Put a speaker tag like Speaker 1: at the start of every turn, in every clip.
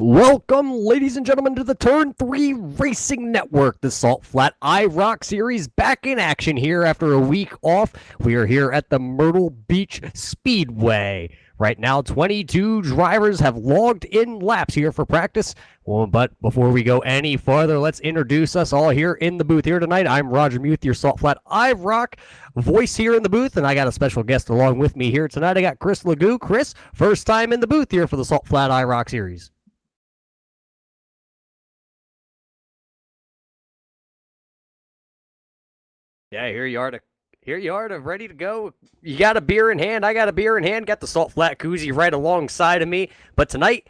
Speaker 1: Welcome, ladies and gentlemen, to the Turn 3 Racing Network. The Salt Flat IROC series back in action here after a week off. We are here at the Myrtle Beach Speedway. Right now, 22 drivers have logged in laps here for practice. Well, but before we go any farther, let's introduce us all here in the booth here tonight. I'm Roger Muth, your Salt Flat IROC voice here in the booth, and I got a special guest along with me here tonight. I got Chris Legoo. Chris, first time in the booth here for the Salt Flat IROC series. Yeah, here you are, ready to go. You got a beer in hand. I got a beer in hand. Got the Salt Flat koozie right alongside of me. But tonight's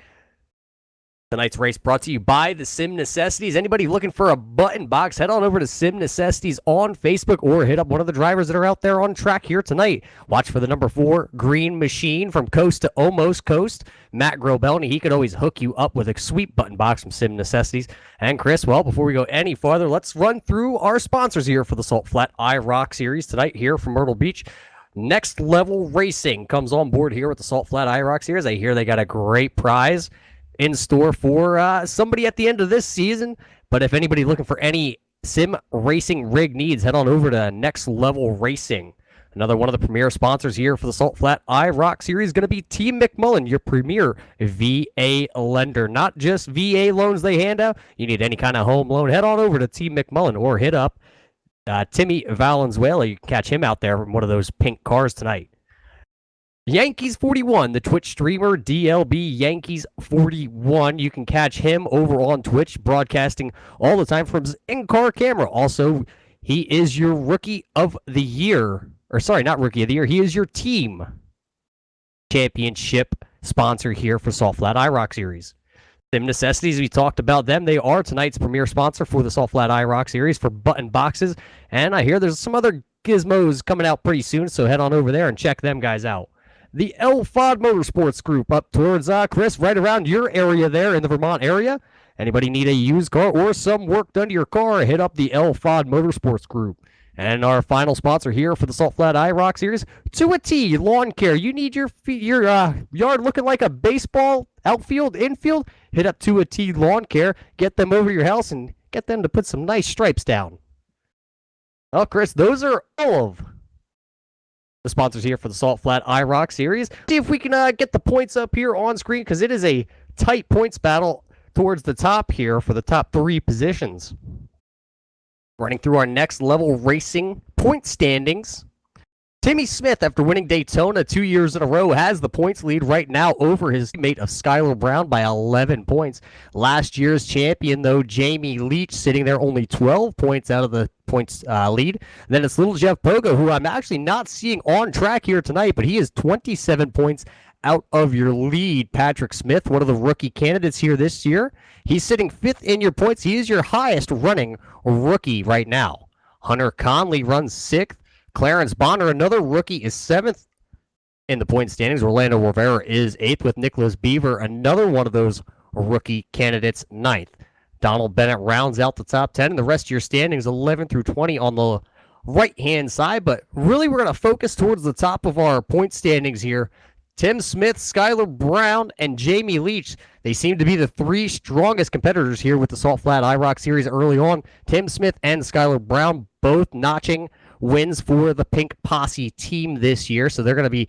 Speaker 1: race brought to you by the Sim Necessities. Anybody looking for a button box, head on over to Sim Necessities on Facebook or hit up one of the drivers that are out there on track here tonight. Watch for the number 4 green machine from coast to almost coast. Matt Grobelny, he could always hook you up with a sweet button box from Sim Necessities. And Chris, well, before we go any farther, let's run through our sponsors here for the Salt Flat IROC series tonight here from Myrtle Beach. Next Level Racing comes on board here with the Salt Flat IROC series. I hear they got a great prize in store for somebody at the end of this season. But if anybody looking for any sim racing rig needs, head on over to Next Level Racing. Another one of the premier sponsors here for the Salt Flat IROC series is going to be Team McMullen, your premier VA lender. Not just VA loans they hand out. You need any kind of home loan, head on over to Team McMullen or hit up Timmy Valenzuela. You can catch him out there in one of those pink cars tonight. Yankees 41, the Twitch streamer DLB Yankees 41. You can catch him over on Twitch, broadcasting all the time from his in-car camera. Also, he is your rookie of the year. Or sorry, not rookie of the year. He is your team championship sponsor here for Salt Flat IROC series. Sim Necessities, we talked about them. They are tonight's premier sponsor for the Salt Flat IROC series for button boxes. And I hear there's some other gizmos coming out pretty soon, so head on over there and check them guys out. The LFOD Motorsports Group up towards, Chris, right around your area there in the Vermont area. Anybody need a used car or some work done to your car, hit up the LFOD Motorsports Group. And our final sponsor here for the Salt Flat IROC series, To a T Lawn Care. You need your yard looking like a baseball outfield, infield? Hit up To a T Lawn Care. Get them over your house and get them to put some nice stripes down. Well, Chris, those are all of the sponsors here for the Salt Flat IROC series. See if we can get the points up here on screen, because it is a tight points battle towards the top here for the top 3 positions. Running through our Next Level Racing point standings. Timmy Smith, after winning Daytona 2 years in a row, has the points lead right now over his teammate of Skylar Brown by 11 points. Last year's champion, though, Jamie Leach, sitting there only 12 points out of the points lead. And then it's little Jeff Pogo, who I'm actually not seeing on track here tonight, but he is 27 points out of your lead. Patrick Smith, one of the rookie candidates here this year. He's sitting 5th in your points. He is your highest running rookie right now. Hunter Conley runs 6th. Clarence Bonner, another rookie, is 7th in the point standings. Orlando Rivera is 8th with Nicholas Beaver, another one of those rookie candidates, 9th. Donald Bennett rounds out the top 10, and the rest of your standings, 11 through 20 on the right-hand side. But really, we're going to focus towards the top of our point standings here. Tim Smith, Skylar Brown, and Jamie Leach, they seem to be the 3 strongest competitors here with the Salt Flat IROC series early on. Tim Smith and Skylar Brown both notching wins for the Pink Posse team this year, so they're going to be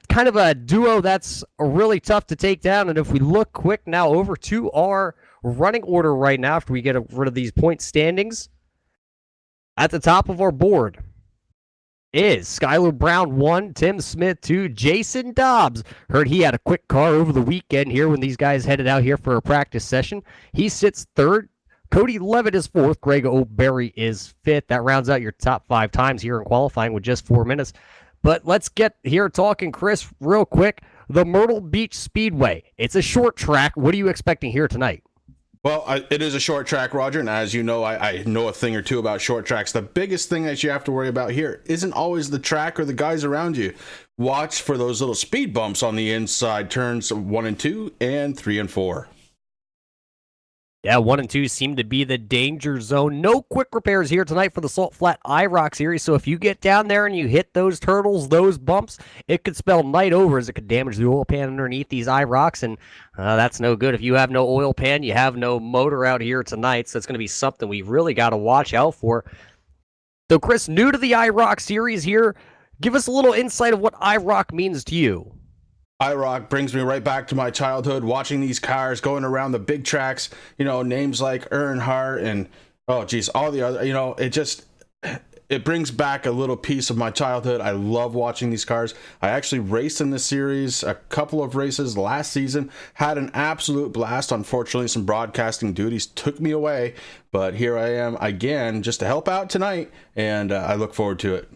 Speaker 1: kind of a duo that's really tough to take down. And if we look quick now over to our running order right now, after we get rid of these point standings, at the top of our board is Skylar Brown 1, Tim Smith 2, Jason Dobbs. Heard he had a quick car over the weekend here when these guys headed out here for a practice session. He sits 3rd. Cody Levitt is 4th. Greg O'Berry is 5th. That rounds out your top 5 times here in qualifying with just 4 minutes. But let's get here talking, Chris, real quick. The Myrtle Beach Speedway. It's a short track. What are you expecting here tonight?
Speaker 2: Well, it is a short track, Roger, and as you know, I know a thing or two about short tracks. The biggest thing that you have to worry about here isn't always the track or the guys around you. Watch for those little speed bumps on the inside turns 1 and 2 and 3 and 4.
Speaker 1: Yeah, 1 and 2 seem to be the danger zone. No quick repairs here tonight for the Salt Flat IROC series. So if you get down there and you hit those turtles, those bumps, it could spell night over as it could damage the oil pan underneath these IROCs. And that's no good. If you have no oil pan, you have no motor out here tonight. So it's going to be something we really got to watch out for. So, Chris, new to the IROC series here, give us a little insight of what IROC means to you.
Speaker 2: IROC brings me right back to my childhood, watching these cars going around the big tracks, names like Earnhardt and, oh geez, all the other, it brings back a little piece of my childhood. I love watching these cars. I actually raced in this series a couple of races last season, had an absolute blast. Unfortunately, some broadcasting duties took me away, but here I am again just to help out tonight, and I look forward to it.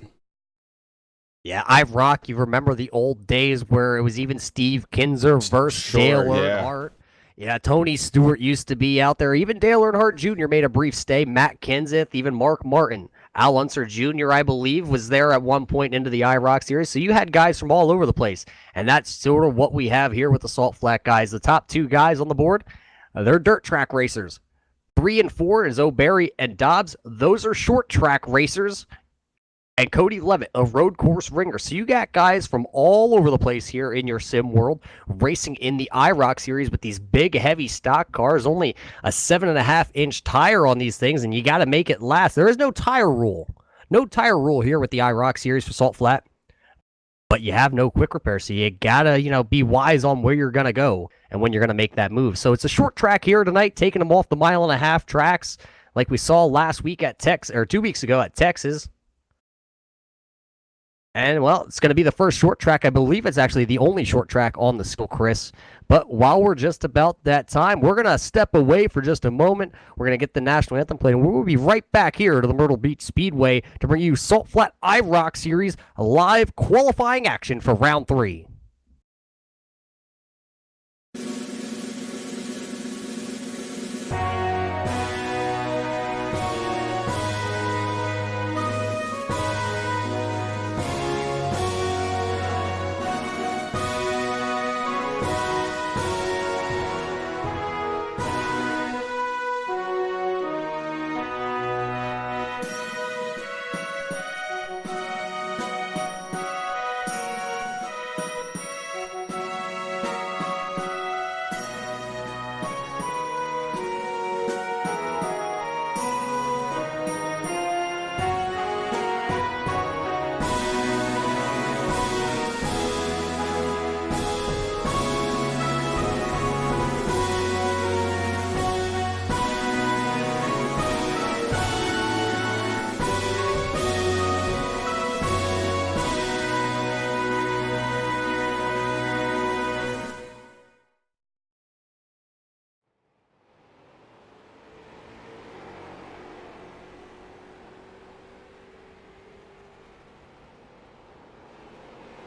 Speaker 1: Yeah, IROC, you remember the old days where it was even Steve Kinzer versus Dale Earnhardt. Yeah, Tony Stewart used to be out there. Even Dale Earnhardt Jr. made a brief stay. Matt Kenseth, even Mark Martin. Al Unser Jr., I believe, was there at one point into the IROC series. So you had guys from all over the place. And that's sort of what we have here with the Salt Flat guys. The top two guys on the board, they're dirt track racers. 3 and 4 is O'Barry and Dobbs. Those are short track racers. And Cody Levitt, a road course ringer. So you got guys from all over the place here in your sim world racing in the IROC series with these big, heavy stock cars. Only a 7.5-inch tire on these things, and you got to make it last. There is no tire rule. No tire rule here with the IROC series for Salt Flat. But you have no quick repair, so you got to, be wise on where you're going to go and when you're going to make that move. So it's a short track here tonight, taking them off the 1.5-mile tracks like we saw last week at Texas, or 2 weeks ago at Texas. And, well, it's going to be the first short track. I believe it's actually the only short track on the schedule, Chris. But while we're just about that time, we're going to step away for just a moment. We're going to get the national anthem played, and we'll be right back here to the Myrtle Beach Speedway to bring you Salt Flat IROC Series live qualifying action for round 3.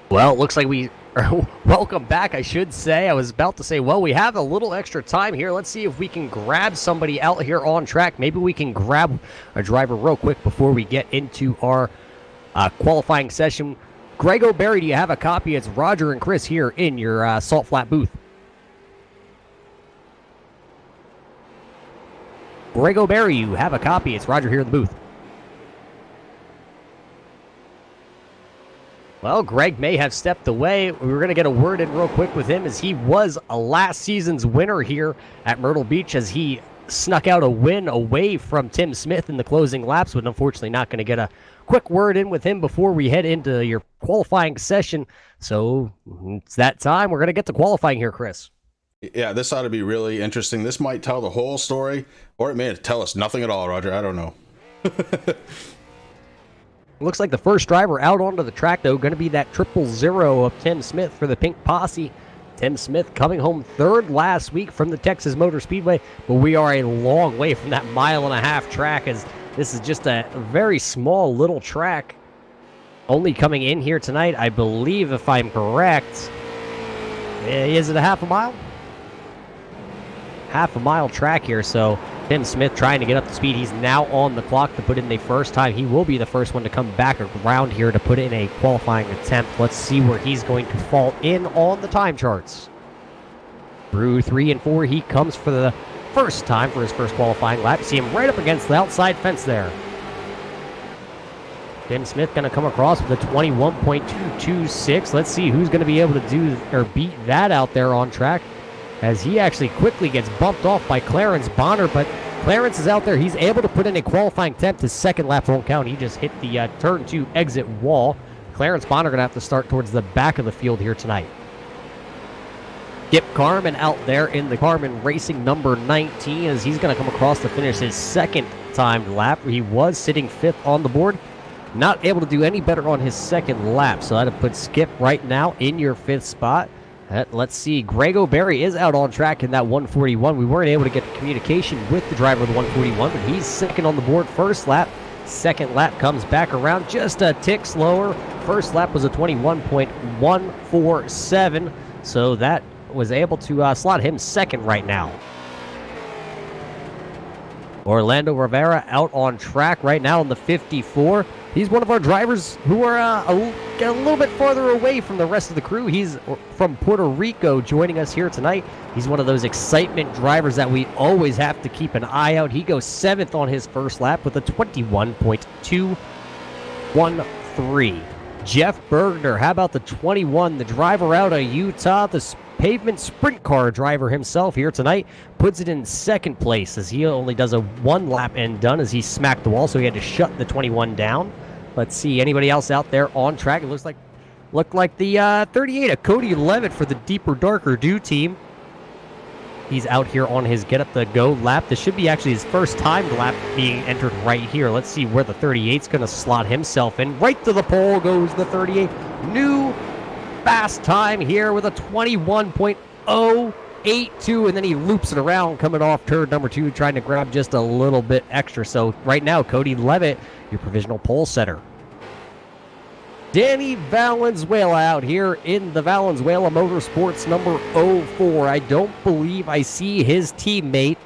Speaker 1: Well, it looks like welcome back, I should say. I was about to say, well, we have a little extra time here. Let's see if we can grab somebody out here on track. Maybe we can grab a driver real quick before we get into our qualifying session. Greg O'Barry, do you have a copy? It's Roger and Chris here in your Salt Flat booth. Greg O'Barry, you have a copy. It's Roger here in the booth. Well, Greg may have stepped away. We were going to get a word in real quick with him as he was a last season's winner here at Myrtle Beach as he snuck out a win away from Tim Smith in the closing laps, but unfortunately not going to get a quick word in with him before we head into your qualifying session. So it's that time. We're going to get to qualifying here, Chris.
Speaker 2: Yeah, this ought to be really interesting. This might tell the whole story, or it may tell us nothing at all, Roger. I don't know.
Speaker 1: Looks like the first driver out onto the track, though, going to be that 000 of Tim Smith for the Pink Posse. Tim Smith coming home third last week from the Texas Motor Speedway, but we are a long way from that 1.5-mile track as this is just a very small little track. Only coming in here tonight, I believe, if I'm correct, is it a half a mile? Half-a-mile track here, so Tim Smith trying to get up to speed. He's now on the clock to put in the first time. He will be the first one to come back around here to put in a qualifying attempt. Let's see where he's going to fall in on the time charts. Through 3 and 4, he comes for the first time for his first qualifying lap. You see him right up against the outside fence there. Tim Smith going to come across with a 21.226. Let's see who's going to be able to do or beat that out there on track, as he actually quickly gets bumped off by Clarence Bonner, but Clarence is out there. He's able to put in a qualifying attempt. His second lap won't count. He just hit the turn 2 exit wall. Clarence Bonner going to have to start towards the back of the field here tonight. Skip Carmen out there in the Carmen Racing number 19, as he's going to come across to finish his second timed lap. He was sitting 5th on the board. Not able to do any better on his second lap, so that'll put Skip right now in your 5th spot. Let's see, Greg O'Berry is out on track in that 141. We weren't able to get communication with the driver of the 141, but he's second on the board first lap. Second lap comes back around just a tick slower. First lap was a 21.147, so that was able to slot him second right now. Orlando Rivera out on track right now in the 54. He's one of our drivers who are a little bit farther away from the rest of the crew. He's from Puerto Rico joining us here tonight. He's one of those excitement drivers that we always have to keep an eye out. He goes 7th on his first lap with a 21.213. Jeff Bergner, how about the 21? The driver out of Utah, the pavement sprint car driver himself here tonight, puts it in second place as he only does a 1 lap and done as he smacked the wall, so he had to shut the 21 down. Let's see anybody else out there on track. It looked like the 38 of Cody Levitt for the Deeper Darker Do team. He's out here on his get up the go lap. This should be actually his first time lap being entered right here. Let's see where the 38's going to slot himself in. Right to the pole goes the 38. New fast time here with a 21.082, and then he loops it around coming off turn number 2, trying to grab just a little bit extra. So right now, Cody Levitt, your provisional pole setter. Danny Valenzuela out here in the Valenzuela Motorsports number 04. I don't believe I see his teammate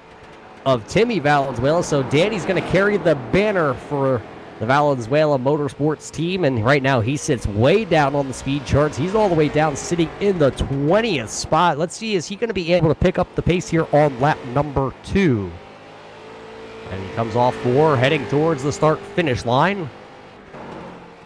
Speaker 1: of Timmy Valenzuela, so Danny's going to carry the banner for the Valenzuela Motorsports team, and right now he sits way down on the speed charts. He's all the way down, sitting in the 20th spot. Let's see, is he going to be able to pick up the pace here on lap number 2? And he comes off 4, heading towards the start-finish line.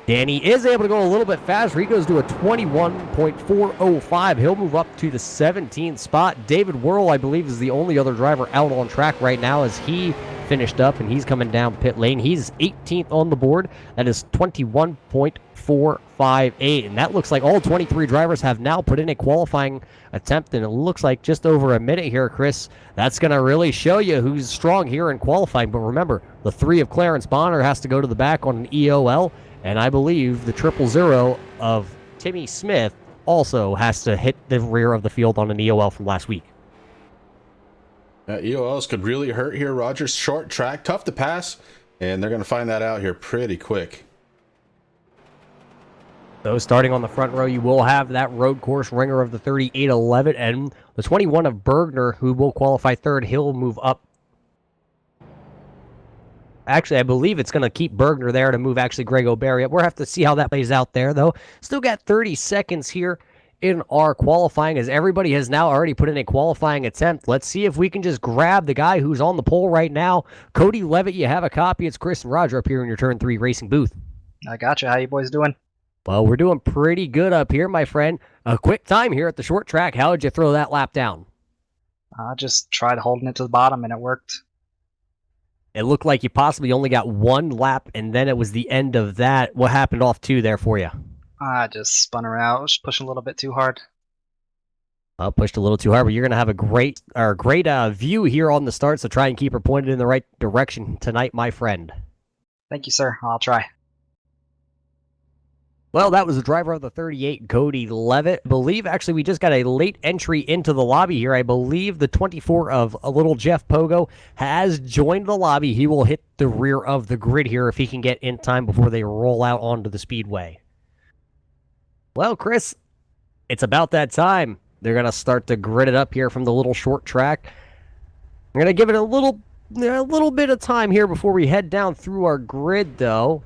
Speaker 1: Danny is able to go a little bit faster. He goes to a 21.405. He'll move up to the 17th spot. David Whirl, I believe, is the only other driver out on track right now as he finished up, and he's coming down pit lane. He's 18th on the board. That is 21.458, and that looks like all 23 drivers have now put in a qualifying attempt, and it looks like just over a minute here, Chris. That's going to really show you who's strong here in qualifying. But remember, the 3 of Clarence Bonner has to go to the back on an EOL, and I believe the 000 of Timmy Smith also has to hit the rear of the field on an EOL from last week.
Speaker 2: EOLs could really hurt here, Roger. Short track, tough to pass, and they're going to find that out here pretty quick.
Speaker 1: So starting on the front row, you will have that road course ringer of the 3811 and the 21 of Bergner, who will qualify third. He'll move up. Actually, I believe it's going to keep Bergner there to move actually Greg O'Berry up. We'll have to see how that plays out there, though. Still got 30 seconds here in our qualifying, as everybody has now already put in a qualifying attempt. Let's see if we can just grab the guy who's on the pole right now. Cody Levitt, you have a copy. It's Chris and Roger up here in your Turn 3 racing booth.
Speaker 3: I got you. How you boys doing?
Speaker 1: Well, we're doing pretty good up here, my friend. A quick time here at the short track. How did you throw that lap down?
Speaker 3: I just tried holding it to the bottom, and it worked.
Speaker 1: It looked like you possibly only got 1 lap, and then it was the end of that. What happened off 2 there for you?
Speaker 3: I just spun around. I was pushing a little bit too hard.
Speaker 1: Pushed a little too hard, but you're going to have a great view here on the start, so try and keep her pointed in the right direction tonight, my friend.
Speaker 3: Thank you, sir. I'll try.
Speaker 1: Well, that was the driver of the 38, Cody Levitt. I believe, actually, we just got a late entry into the lobby here. I believe the 24 of a little Jeff Pogo has joined the lobby. He will hit the rear of the grid here if he can get in time before they roll out onto the speedway. Well, Chris, it's about that time. They're going to start to grid it up here from the little short track. I'm going to give it a little bit of time here before we head down through our grid, though.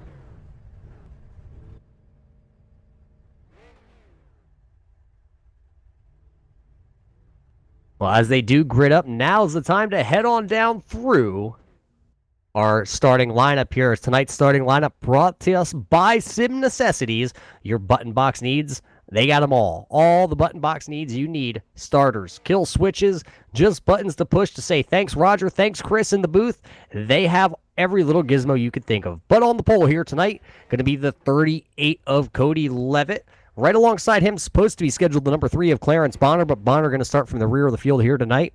Speaker 1: Well, as they do grid up, now's the time to head on down through our starting lineup here. Tonight's starting lineup brought to us by Sim Necessities. Your button box needs, they got them all. All the button box needs you need. Starters, kill switches, just buttons to push to say thanks Roger, thanks Chris in the booth. They have every little gizmo you could think of. But on the pole here tonight, going to be the 38 of Cody Levitt. Right alongside him, supposed to be scheduled the number 3 of Clarence Bonner, but Bonner going to start from the rear of the field here tonight.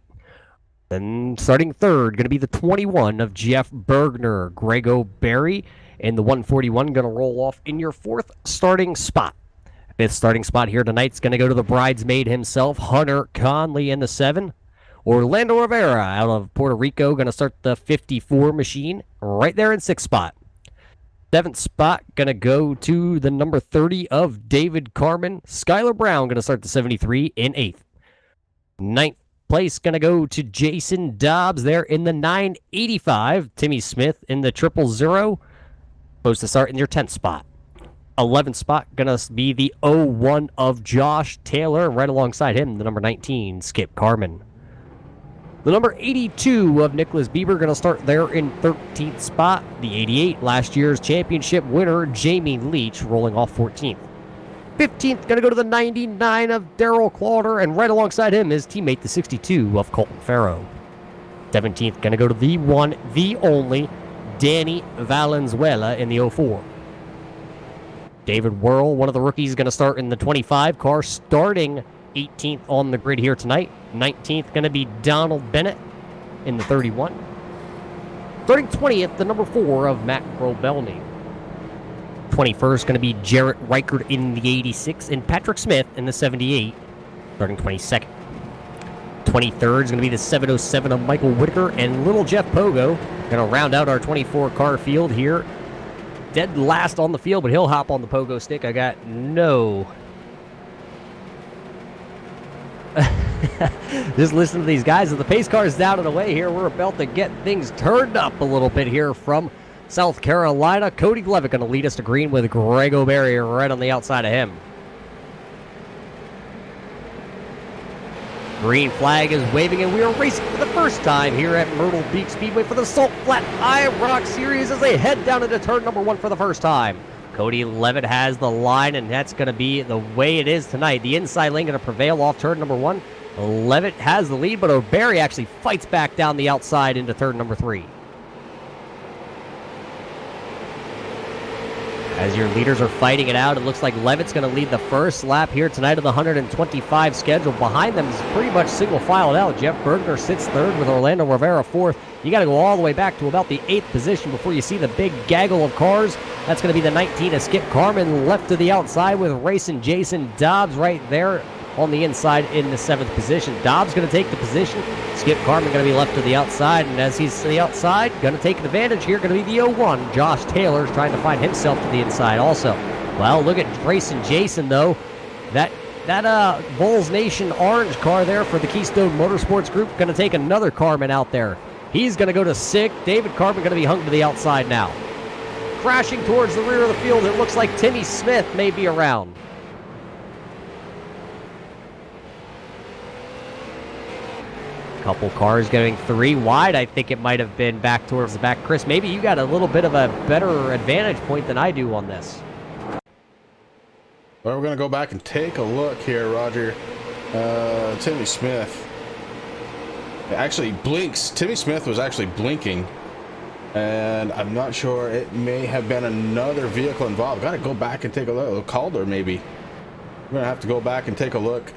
Speaker 1: Then starting third, going to be the 21 of Jeff Bergner. Grego Berry in the 141 going to roll off in your 4th starting spot. 5th starting spot here tonight is going to go to the bridesmaid himself, Hunter Conley in the 7. Orlando Rivera out of Puerto Rico going to start the 54 machine right there in 6th spot. 7th spot going to go to the number 30 of David Carmen. Skylar Brown going to start the 73 in 8th. 9th place going to go to Jason Dobbs there in the 985. Timmy Smith in the 000. Supposed to start in your 10th spot. 11th spot going to be the 01 of Josh Taylor. Right alongside him, the number 19, Skip Carmen. The number 82 of Nicholas Bieber going to start there in 13th spot. The 88, last year's championship winner, Jamie Leach, rolling off 14th. 15th, going to go to the 99 of Daryl Clauder, and right alongside him is teammate, the 62 of Colton Farrow. 17th, going to go to the one, the only, Danny Valenzuela in the 04. David Whirl, one of the rookies, going to start in the 25 car, starting 18th on the grid here tonight. 19th going to be Donald Bennett in the 31. Starting 20th, the number 4 of Matt Grobelny. 21st going to be Jarrett Reichert in the 86 and Patrick Smith in the 78. Starting 22nd. 23rd is going to be the 707 of Michael Whitaker and Little Jeff Pogo. Going to round out our 24 car field here. Dead last on the field, but he'll hop on the pogo stick. I got no... Just listen to these guys. As the pace car is down and away here, we're about to get things turned up a little bit here from South Carolina. Cody Levitt going to lead us to green with Grego Berry right on the outside of him. Green flag is waving, and we are racing for the first time here at Myrtle Beach Speedway for the Salt Flat IROC Series as they head down into turn number 1 for the first time. Cody Levitt has the line, and that's going to be the way it is tonight. The inside lane going to prevail off turn number 1. Levitt has the lead, but O'Barry actually fights back down the outside into turn number 3. As your leaders are fighting it out, it looks like Levitt's going to lead the first lap here tonight of the 125 schedule. Behind them is pretty much single filed out. Jeff Bergner sits 3rd with Orlando Rivera 4th. You got to go all the way back to about the 8th position before you see the big gaggle of cars. That's going to be the 19 of Skip Carmen left to the outside with racing Jason Dobbs right there on the inside in the 7th position. Dobbs going to take the position. Skip Carmen going to be left to the outside, and as he's to the outside, going to take advantage here, going to be the 01. Josh Taylor is trying to find himself to the inside also. Well, look at racing Jason, though. That Bulls Nation orange car there for the Keystone Motorsports Group, going to take another Carmen out there. He's going to go to 6th. David Carmen going to be hung to the outside now. Crashing towards the rear of the field, it looks like Timmy Smith may be around. Couple cars going 3 wide. I think it might have been back towards the back. Chris, maybe you got a little bit of a better advantage point than I do on this.
Speaker 2: Well, we're going to go back and take a look here, Roger. Timmy Smith actually blinks. Timmy Smith was actually blinking, and I'm not sure, it may have been another vehicle involved. Got to go back and take a look. Calder, maybe. We're going to have to go back and take a look.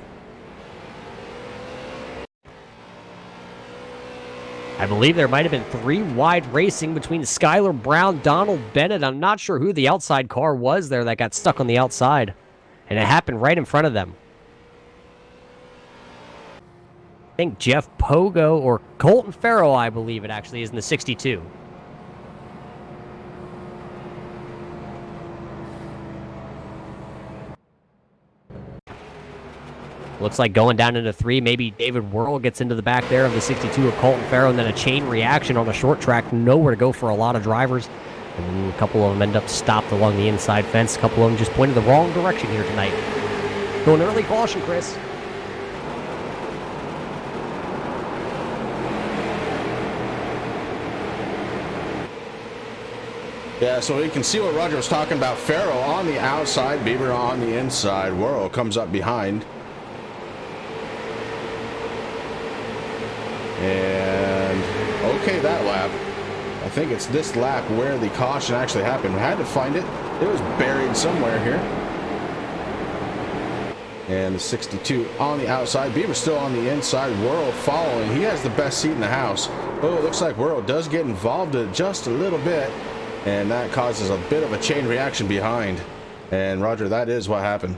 Speaker 1: I believe there might have been 3 wide racing between Skylar Brown, Donald Bennett. I'm not sure who the outside car was there that got stuck on the outside. And it happened right in front of them. I think Jeff Pogo or Colton Farrow, I believe it actually is in the 62. Looks like going down into 3, maybe David Whirl gets into the back there of the 62 of Colton Farrow, and then a chain reaction on a short track. Nowhere to go for a lot of drivers. And a couple of them end up stopped along the inside fence. A couple of them just pointed the wrong direction here tonight. Going early caution, Chris.
Speaker 2: Yeah, so you can see what Roger was talking about. Farrell on the outside, Beaver on the inside. Worrell comes up behind. And okay, that lap. I think it's this lap where the caution actually happened. We had to find it. It was buried somewhere here. And the 62 on the outside. Beaver still on the inside. Worrell following. He has the best seat in the house. Oh, it looks like Worrell does get involved just a little bit. And that causes a bit of a chain reaction behind. And Roger, that is what happened.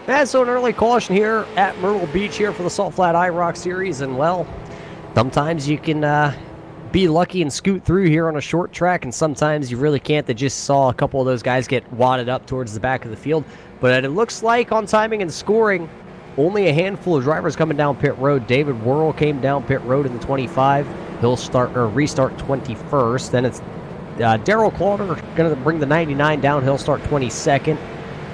Speaker 1: And so an early caution here at Myrtle Beach here for the Salt Flat IROC series. And well, sometimes you can be lucky and scoot through here on a short track, and sometimes you really can't. They just saw a couple of those guys get wadded up towards the back of the field. But it looks like on timing and scoring, only a handful of drivers coming down pit road. David Worrell came down pit road in the 25. He'll restart 21st. Then it's Daryl Clauder going to bring the 99 down. He'll start 22nd.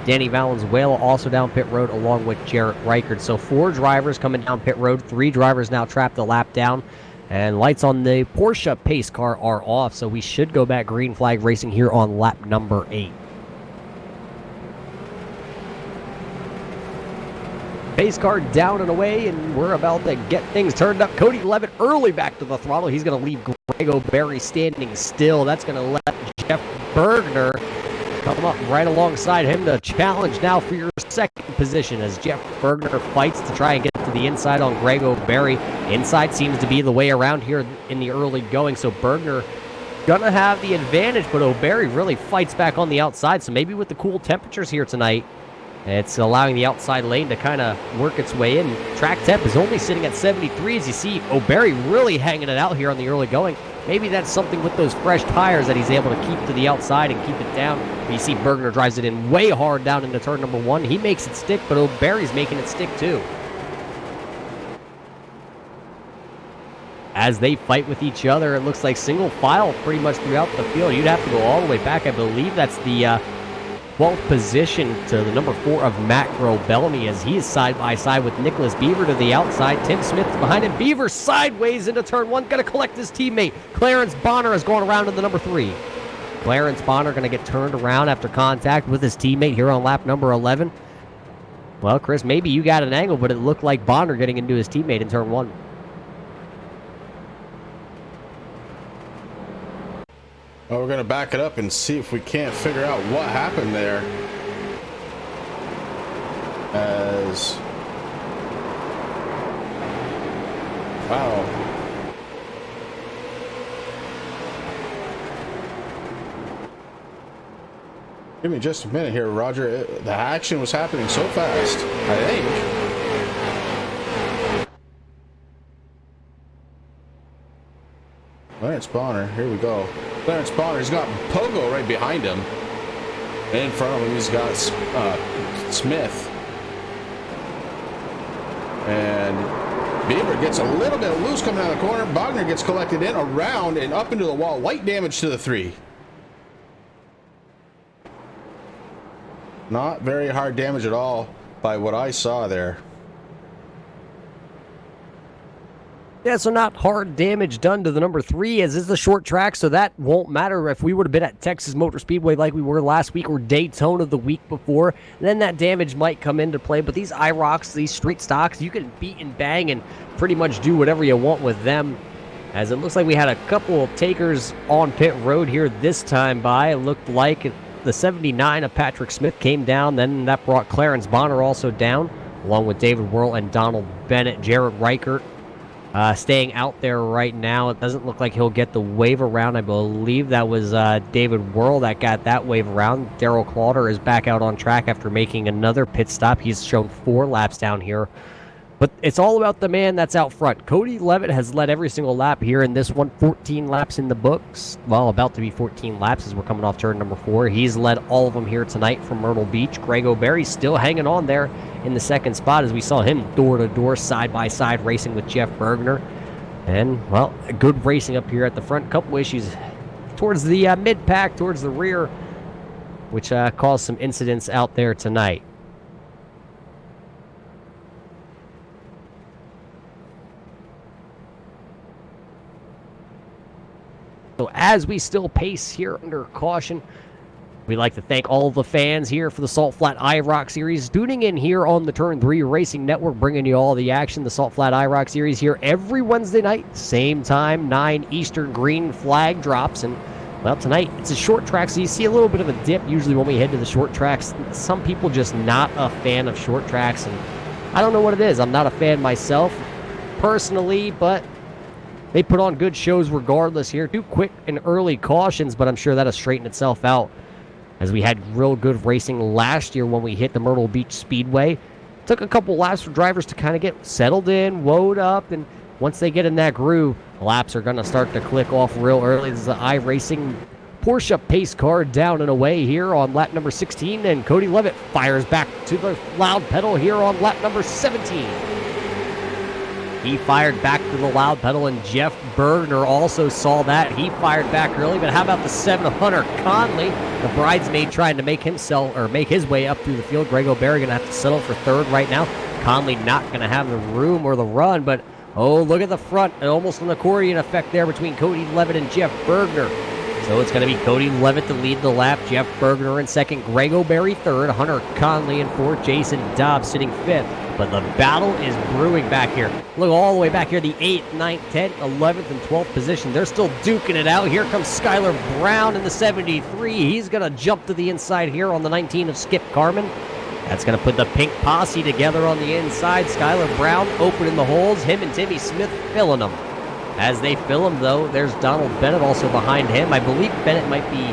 Speaker 1: Danny Valenzuela also down pit road along with Jarrett Reichert. So 4 drivers coming down pit road. 3 drivers now trapped the lap down. And lights on the Porsche pace car are off. So we should go back green flag racing here on lap number 8. Pace car down and away, and we're about to get things turned up. Cody Levitt early back to the throttle. He's going to leave Grego Berry standing still. That's going to let Jeff Bergner come up right alongside him to challenge now for your second position as Jeff Bergner fights to try and get to the inside on Grego Berry. Inside seems to be the way around here in the early going, so Bergner gonna have the advantage, but O'Berry really fights back on the outside, so maybe with the cool temperatures here tonight, it's allowing the outside lane to kind of work its way in. Track temp is only sitting at 73 as you see O'Berry really hanging it out here on the early going. Maybe that's something with those fresh tires that he's able to keep to the outside and keep it down. But you see Bergner drives it in way hard down into turn number 1. He makes it stick, but O'Berry's making it stick too. As they fight with each other, it looks like single file pretty much throughout the field. You'd have to go all the way back. I believe that's the 12th position to the number 4 of Matt Groh-Bellamy as he is side by side with Nicholas Beaver to the outside. Tim Smith behind him. Beaver sideways into turn 1. Going to collect his teammate. Clarence Bonner has gone around to the number 3. Clarence Bonner going to get turned around after contact with his teammate here on lap number 11. Well, Chris, maybe you got an angle, but it looked like Bonner getting into his teammate in turn 1.
Speaker 2: Well, we're going to back it up and see if we can't figure out what happened there. As... wow. Give me just a minute here, Roger. The action was happening so fast, I think. Clarence Bonner, here we go. Clarence Bonner, he's got Pogo right behind him. And in front of him, he's got Smith. And Beaver gets a little bit loose coming out of the corner. Bogner gets collected in, around, and up into the wall. Light damage to the 3. Not very hard damage at all by what I saw there.
Speaker 1: Yeah, so not hard damage done to the number 3, as this is a short track, so that won't matter. If we would have been at Texas Motor Speedway like we were last week or Daytona the week before, then that damage might come into play. But these IROCs, these street stocks, you can beat and bang and pretty much do whatever you want with them. As it looks like we had a couple of takers on pit road here this time by. It looked like the 79 of Patrick Smith came down, then that brought Clarence Bonner also down, along with David Worrell and Donald Bennett. Jarrett Reichert staying out there right now. It doesn't look like he'll get the wave around. I believe that was David Worrell that got that wave around. Daryl Clauder is back out on track after making another pit stop. He's shown 4 laps down here. But it's all about the man that's out front. Cody Levitt has led every single lap here in this one. 14 laps in the books. Well, about to be 14 laps as we're coming off turn number 4. He's led all of them here tonight from Myrtle Beach. Grego Berry still hanging on there in the second spot as we saw him door-to-door, side-by-side racing with Jeff Bergner. And, well, good racing up here at the front. Couple issues towards the mid-pack, towards the rear, which caused some incidents out there tonight. So as we still pace here under caution, we'd like to thank all the fans here for the Salt Flat IROC Series, tuning in here on the Turn 3 Racing Network, bringing you all the action. The Salt Flat IROC Series here every Wednesday night, same time, 9 Eastern, green flag drops. And, well, tonight it's a short track, so you see a little bit of a dip usually when we head to the short tracks. Some people just not a fan of short tracks, and I don't know what it is. I'm not a fan myself, personally, but they put on good shows regardless here. 2 quick and early cautions, but I'm sure that'll straighten itself out, as we had real good racing last year when we hit the Myrtle Beach Speedway. Took a couple laps for drivers to kind of get settled in, woed up, and once they get in that groove, laps are going to start to click off real early. This is the iRacing Porsche pace car down and away here on lap number 16, and Cody Levitt fires back to the loud pedal here on lap number 17. He fired back to the loud pedal, and Jeff Bergner also saw that. He fired back early, but how about the 700 Conley, the bridesmaid trying to make his way up through the field. Greg O'Berry going to have to settle for third right now. Conley not going to have the room or the run, but oh, look at the front, and almost an accordion effect there between Cody Levitt and Jeff Bergner. So it's going to be Cody Levitt to lead the lap, Jeff Bergner in second, Greg O'Berry third, Hunter Conley in fourth, Jason Dobbs sitting fifth. But the battle is brewing back here. Look all the way back here, the 8th, 9th, 10th, 11th, and 12th position. They're still duking it out. Here comes Skylar Brown in the 73. He's going to jump to the inside here on the 19 of Skip Carmen. That's going to put the pink posse together on the inside. Skylar Brown opening the holes. Him and Timmy Smith filling them. As they fill them, though, there's Donald Bennett also behind him. I believe Bennett might be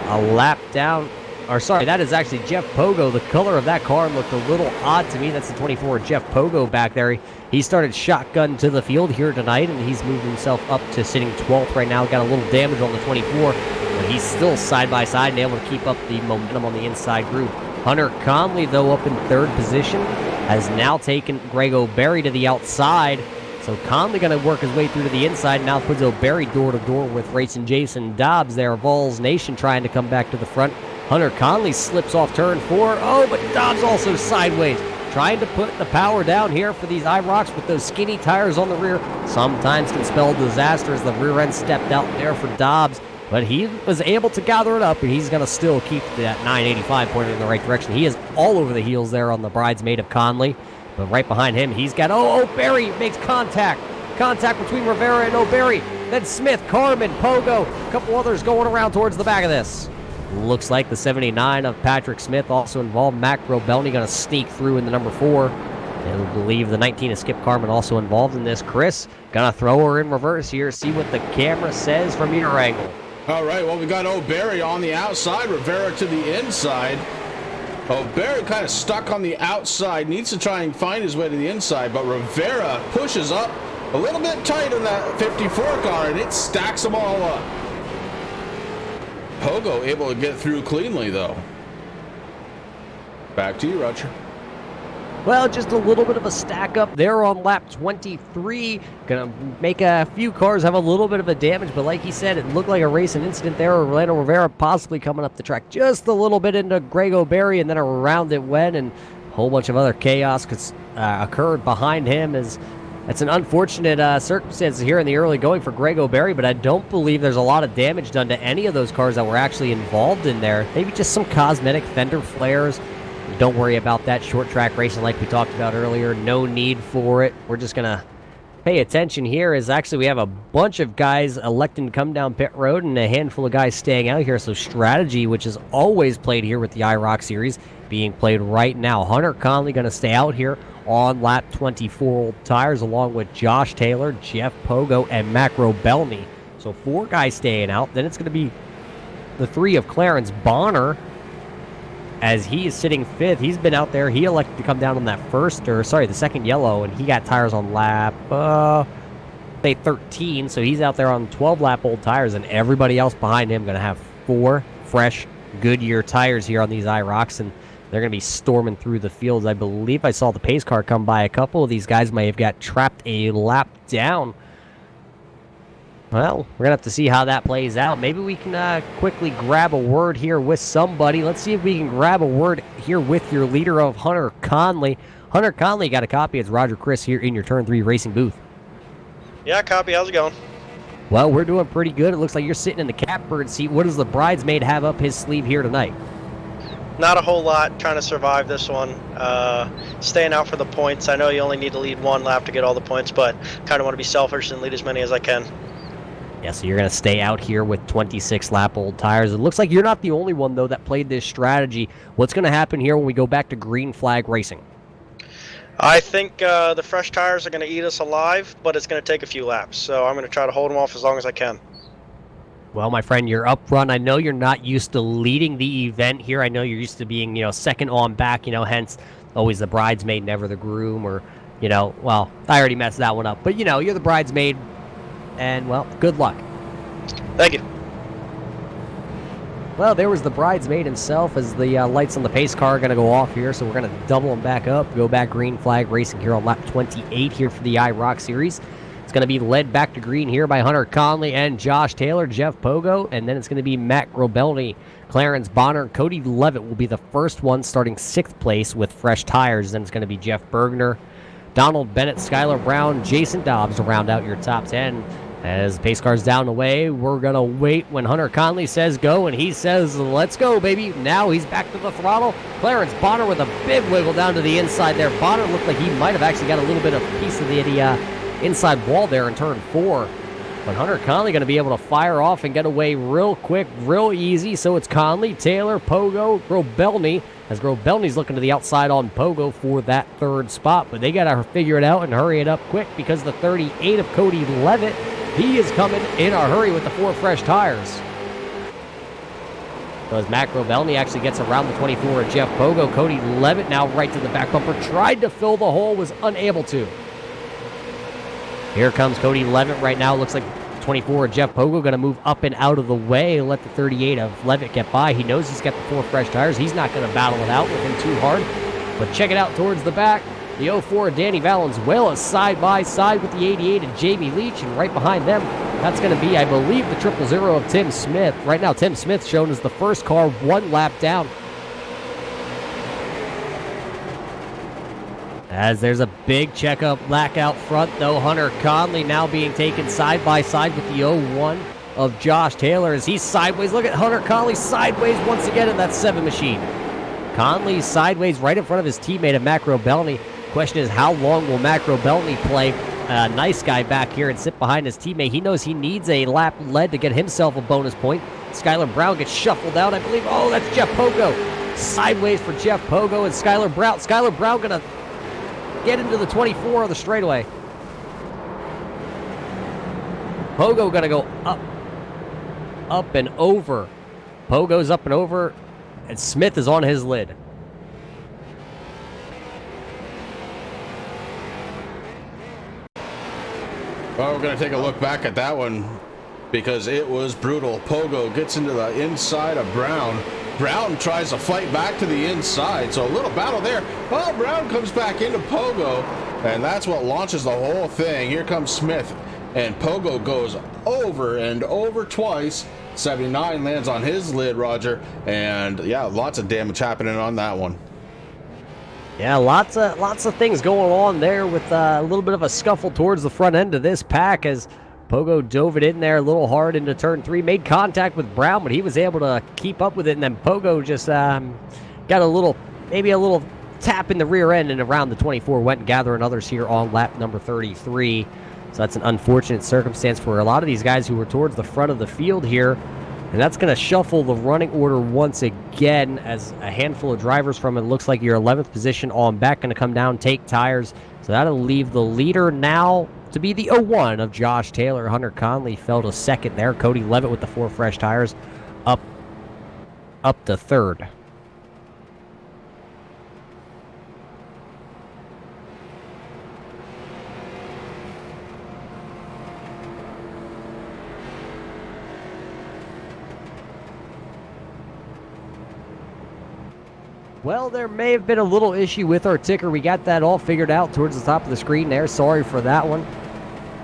Speaker 1: a lap down. Or sorry, that is actually Jeff Pogo. The color of that car looked a little odd to me. That's the 24 Jeff Pogo back there. He started shotgun to the field here tonight, and he's moved himself up to sitting 12th right now. Got a little damage on the 24, but he's still side by side and able to keep up the momentum on the inside group. Hunter Conley, though, up in third position, has now taken Greg O'Berry to the outside. So Conley going to work his way through to the inside. Now puts O'Berry door to door with racing Jason Dobbs there. Vols Nation trying to come back to the front. Hunter Conley slips off turn 4. Oh, but Dobbs also sideways. Trying to put the power down here for these IROCs with those skinny tires on the rear. Sometimes can spell disaster as the rear end stepped out there for Dobbs. But he was able to gather it up, and he's going to still keep that 985 pointed in the right direction. He is all over the heels there on the bridesmaid of Conley. But right behind him, he's got, O'Berry makes contact. Contact between Rivera and O'Berry. Then Smith, Carmen, Pogo, a couple others going around towards the back of this. Looks like the 79 of Patrick Smith also involved. Mac Robelny going to sneak through in the number 4. And I believe the 19 of Skip Carmen also involved in this. Chris, going to throw her in reverse here, see what the camera says from your angle.
Speaker 2: All right, well, we got O'Berry on the outside, Rivera to the inside. O'Berry kind of stuck on the outside, needs to try and find his way to the inside, but Rivera pushes up a little bit tight on that 54 car, and it stacks them all up. Pogo able to get through cleanly, though. Back to you, Roger.
Speaker 1: Well, just a little bit of a stack up there on lap 23. Gonna make a few cars have a little bit of a damage, but like he said, it looked like a racing incident there. Orlando Rivera possibly coming up the track just a little bit into Greg O'Berry, and then around it went, and a whole bunch of other chaos occurred behind him. It's an unfortunate circumstance here in the early going for Greg O'Berry, but I don't believe there's a lot of damage done to any of those cars that were actually involved in there. Maybe just some cosmetic fender flares. Don't worry about that. Short track racing like we talked about earlier. No need for it. We're just going to pay attention here as actually we have a bunch of guys electing to come down pit road and a handful of guys staying out here. So strategy, which is always played here with the IROC series, being played right now. Hunter Conley going to stay out here on lap 24 old tires along with Josh Taylor, Jeff Pogo, and Mac Robelny. So 4 guys staying out. Then it's going to be the 3 of Clarence Bonner, as he is sitting 5th. He's been out there. He elected to come down on that the second yellow, and he got tires on lap, 13. So he's out there on 12-lap old tires, and everybody else behind him going to have 4 fresh Goodyear tires here on these IROCs, and they're going to be storming through the fields. I believe I saw the pace car come by. A couple of these guys may have got trapped a lap down. Well, we're going to have to see how that plays out. Maybe we can quickly grab a word here with somebody. Let's see if we can grab a word here with your leader of Hunter Conley. Hunter Conley, got a copy. It's Roger Chris here in your Turn 3 Racing booth.
Speaker 4: Yeah, copy. How's it going?
Speaker 1: Well, we're doing pretty good. It looks like you're sitting in the catbird seat. What does the bridesmaid have up his sleeve here tonight?
Speaker 4: Not a whole lot, trying to survive this one. Staying out for the points. I know you only need to lead one lap to get all the points, but kind of want to be selfish and lead as many as I can.
Speaker 1: Yeah, so you're going to stay out here with 26-lap-old tires. It looks like you're not the only one, though, that played this strategy. What's going to happen here when we go back to green flag racing?
Speaker 4: I think the fresh tires are going to eat us alive, but it's going to take a few laps, so I'm going to try to hold them off as long as I can.
Speaker 1: Well, my friend, you're up front. I know you're not used to leading the event here. I know you're used to being, second on back, hence always the bridesmaid, never the groom, or, well, I already messed that one up. But, you're the bridesmaid, and, well, good luck.
Speaker 4: Thank you.
Speaker 1: Well, there was the bridesmaid himself as the lights on the pace car are going to go off here, so we're going to double them back up, go back green flag racing here on lap 28 here for the IROC series. It's going to be led back to green here by Hunter Conley and Josh Taylor, Jeff Pogo, and then it's going to be Matt Grobelny, Clarence Bonner, and Cody Levitt will be the first one starting 6th place with fresh tires. Then it's going to be Jeff Bergner, Donald Bennett, Skylar Brown, Jason Dobbs to round out your top 10. As pace car's down the way, we're going to wait when Hunter Conley says go, and he says, let's go, baby. Now he's back to the throttle. Clarence Bonner with a big wiggle down to the inside there. Bonner looked like he might have actually got a little bit of a piece of the inside wall there in turn 4. But Hunter Conley going to be able to fire off and get away real quick, real easy. So it's Conley, Taylor, Pogo, Grobelny, as Grobelny's looking to the outside on Pogo for that 3rd spot. But they got to figure it out and hurry it up quick because the 38 of Cody Levitt, he is coming in a hurry with the 4 fresh tires. So as Matt Grobelny actually gets around the 24 of Jeff Pogo, Cody Levitt now right to the back bumper, tried to fill the hole, was unable to. Here comes Cody Levitt right now. Looks like 24 of Jeff Pogo going to move up and out of the way and let the 38 of Levitt get by. He knows he's got the 4 fresh tires. He's not going to battle it out with him too hard. But check it out towards the back. The 04 of Danny Valenzuela side by side with the 88 of Jamie Leach. And right behind them, that's going to be, I believe, the 000 of Tim Smith. Right now, Tim Smith shown as the first car 1 lap down. As there's a big checkup lack out front, though. Hunter Conley now being taken side by side with the 01 of Josh Taylor as he's sideways. Look at Hunter Conley sideways once again in that 7 machine. Conley sideways right in front of his teammate of Matt Grobelny. Question is, how long will Matt Grobelny play nice guy back here and sit behind his teammate? He knows he needs a lap lead to get himself a bonus point. Skylar Brown gets shuffled out, I believe. Oh, that's Jeff Pogo. Sideways for Jeff Pogo and Skylar Brown. Skylar Brown going to get into the 24 on the straightaway. Pogo going to go up and over. Pogo's up and over, and Smith is on his lid.
Speaker 2: Well, we're going to take a look back at that one because it was brutal. Pogo gets into the inside of Brown. Brown tries to fight back to the inside, so a little battle there. Oh, Brown comes back into Pogo, and that's what launches the whole thing. Here comes Smith, and Pogo goes over and over twice. 79 lands on his lid, Roger, and yeah, lots of damage happening on that one.
Speaker 1: Yeah, lots of things going on there with a little bit of a scuffle towards the front end of this pack as Pogo dove it in there a little hard into turn 3, made contact with Brown, but he was able to keep up with it, and then Pogo just got maybe a little tap in the rear end, and around the 24 went gathering others here on lap number 33. So that's an unfortunate circumstance for a lot of these guys who were towards the front of the field here. And that's going to shuffle the running order once again as a handful of drivers from it looks like your 11th position on back going to come down, take tires. So that'll leave the leader now to be the 01 of Josh Taylor. Hunter Conley fell to 2nd there. Cody Levitt with the 4 fresh tires up to 3rd. Well, there may have been a little issue with our ticker. We got that all figured out towards the top of the screen there. Sorry for that one.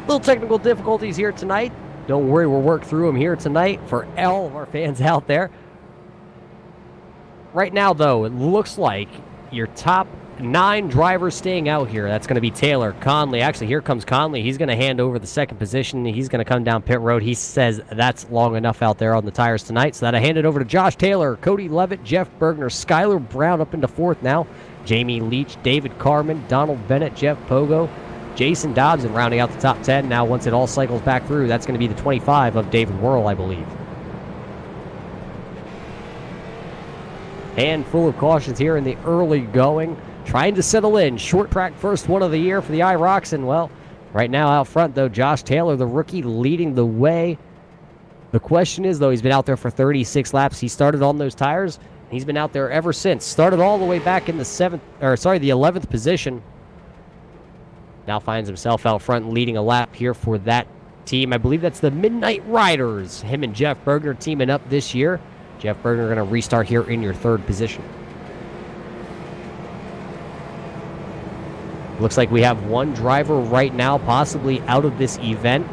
Speaker 1: Little technical difficulties here tonight. Don't worry, we'll work through them here tonight for all of our fans out there. Right now, though, it looks like your top 9 drivers staying out here. That's going to be Taylor, Conley. Actually, here comes Conley. He's going to hand over the second position. He's going to come down pit road. He says that's long enough out there on the tires tonight. So that I hand it over to Josh Taylor, Cody Levitt, Jeff Bergner, Skylar Brown up into 4th now. Jamie Leach, David Carmen, Donald Bennett, Jeff Pogo, Jason Dobbs, and rounding out the top 10. Now, once it all cycles back through, that's going to be the 25 of David Worrell, I believe. Handful of cautions here in the early going. Trying to settle in. Short track first one of the year for the IROCs. And, well, right now out front, though, Josh Taylor, the rookie, leading the way. The question is, though, he's been out there for 36 laps. He started on those tires. He's been out there ever since. Started all the way back in the 11th position. Now finds himself out front leading a lap here for that team. I believe that's the Midnight Riders. Him and Jeff Bergner teaming up this year. Jeff Bergner going to restart here in your 3rd position. Looks like we have one driver right now possibly out of this event.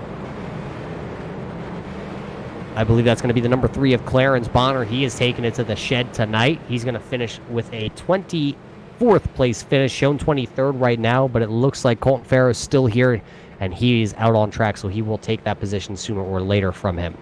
Speaker 1: I believe that's going to be the number 3 of Clarence Bonner. He is taking it to the shed tonight. He's going to finish with a 24th place finish, shown 23rd right now, but it looks like Colton Farrow is still here, and he is out on track, so he will take that position sooner or later from him.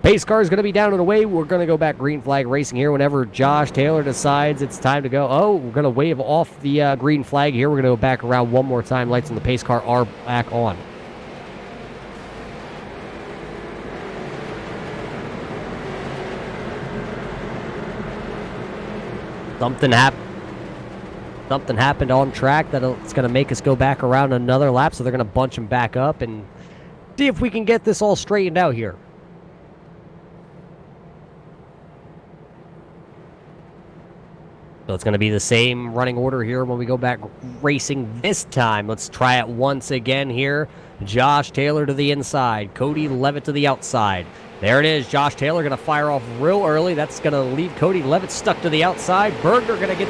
Speaker 1: Pace car is going to be down and away. We're going to go back green flag racing here whenever Josh Taylor decides it's time to go. Oh, we're going to wave off the green flag here. We're going to go back around one more time. Lights on the pace car are back on. Something happened on track that it's going to make us go back around another lap, so they're going to bunch them back up and see if we can get this all straightened out here. So it's going to be the same running order here when we go back racing this time. Let's try it once again here. Josh Taylor to the inside. Cody Levitt to the outside. There it is. Josh Taylor going to fire off real early. That's going to leave Cody Levitt stuck to the outside. Bergner going to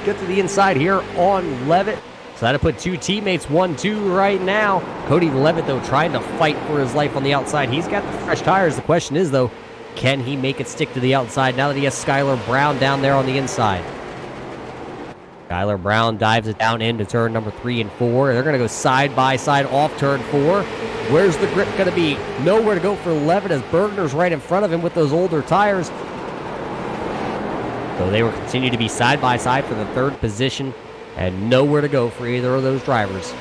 Speaker 1: get to the inside here on Levitt. So that'll put 2 teammates 1-2 right now. Cody Levitt, though, trying to fight for his life on the outside. He's got the fresh tires. The question is, though, can he make it stick to the outside now that he has Skylar Brown down there on the inside? Skylar Brown dives it down into turn number 3 and 4. They're going to go side by side off turn 4. Where's the grip going to be? Nowhere to go for Levitt as Bergner's right in front of him with those older tires. So they will continue to be side by side for the 3rd position and nowhere to go for either of those drivers.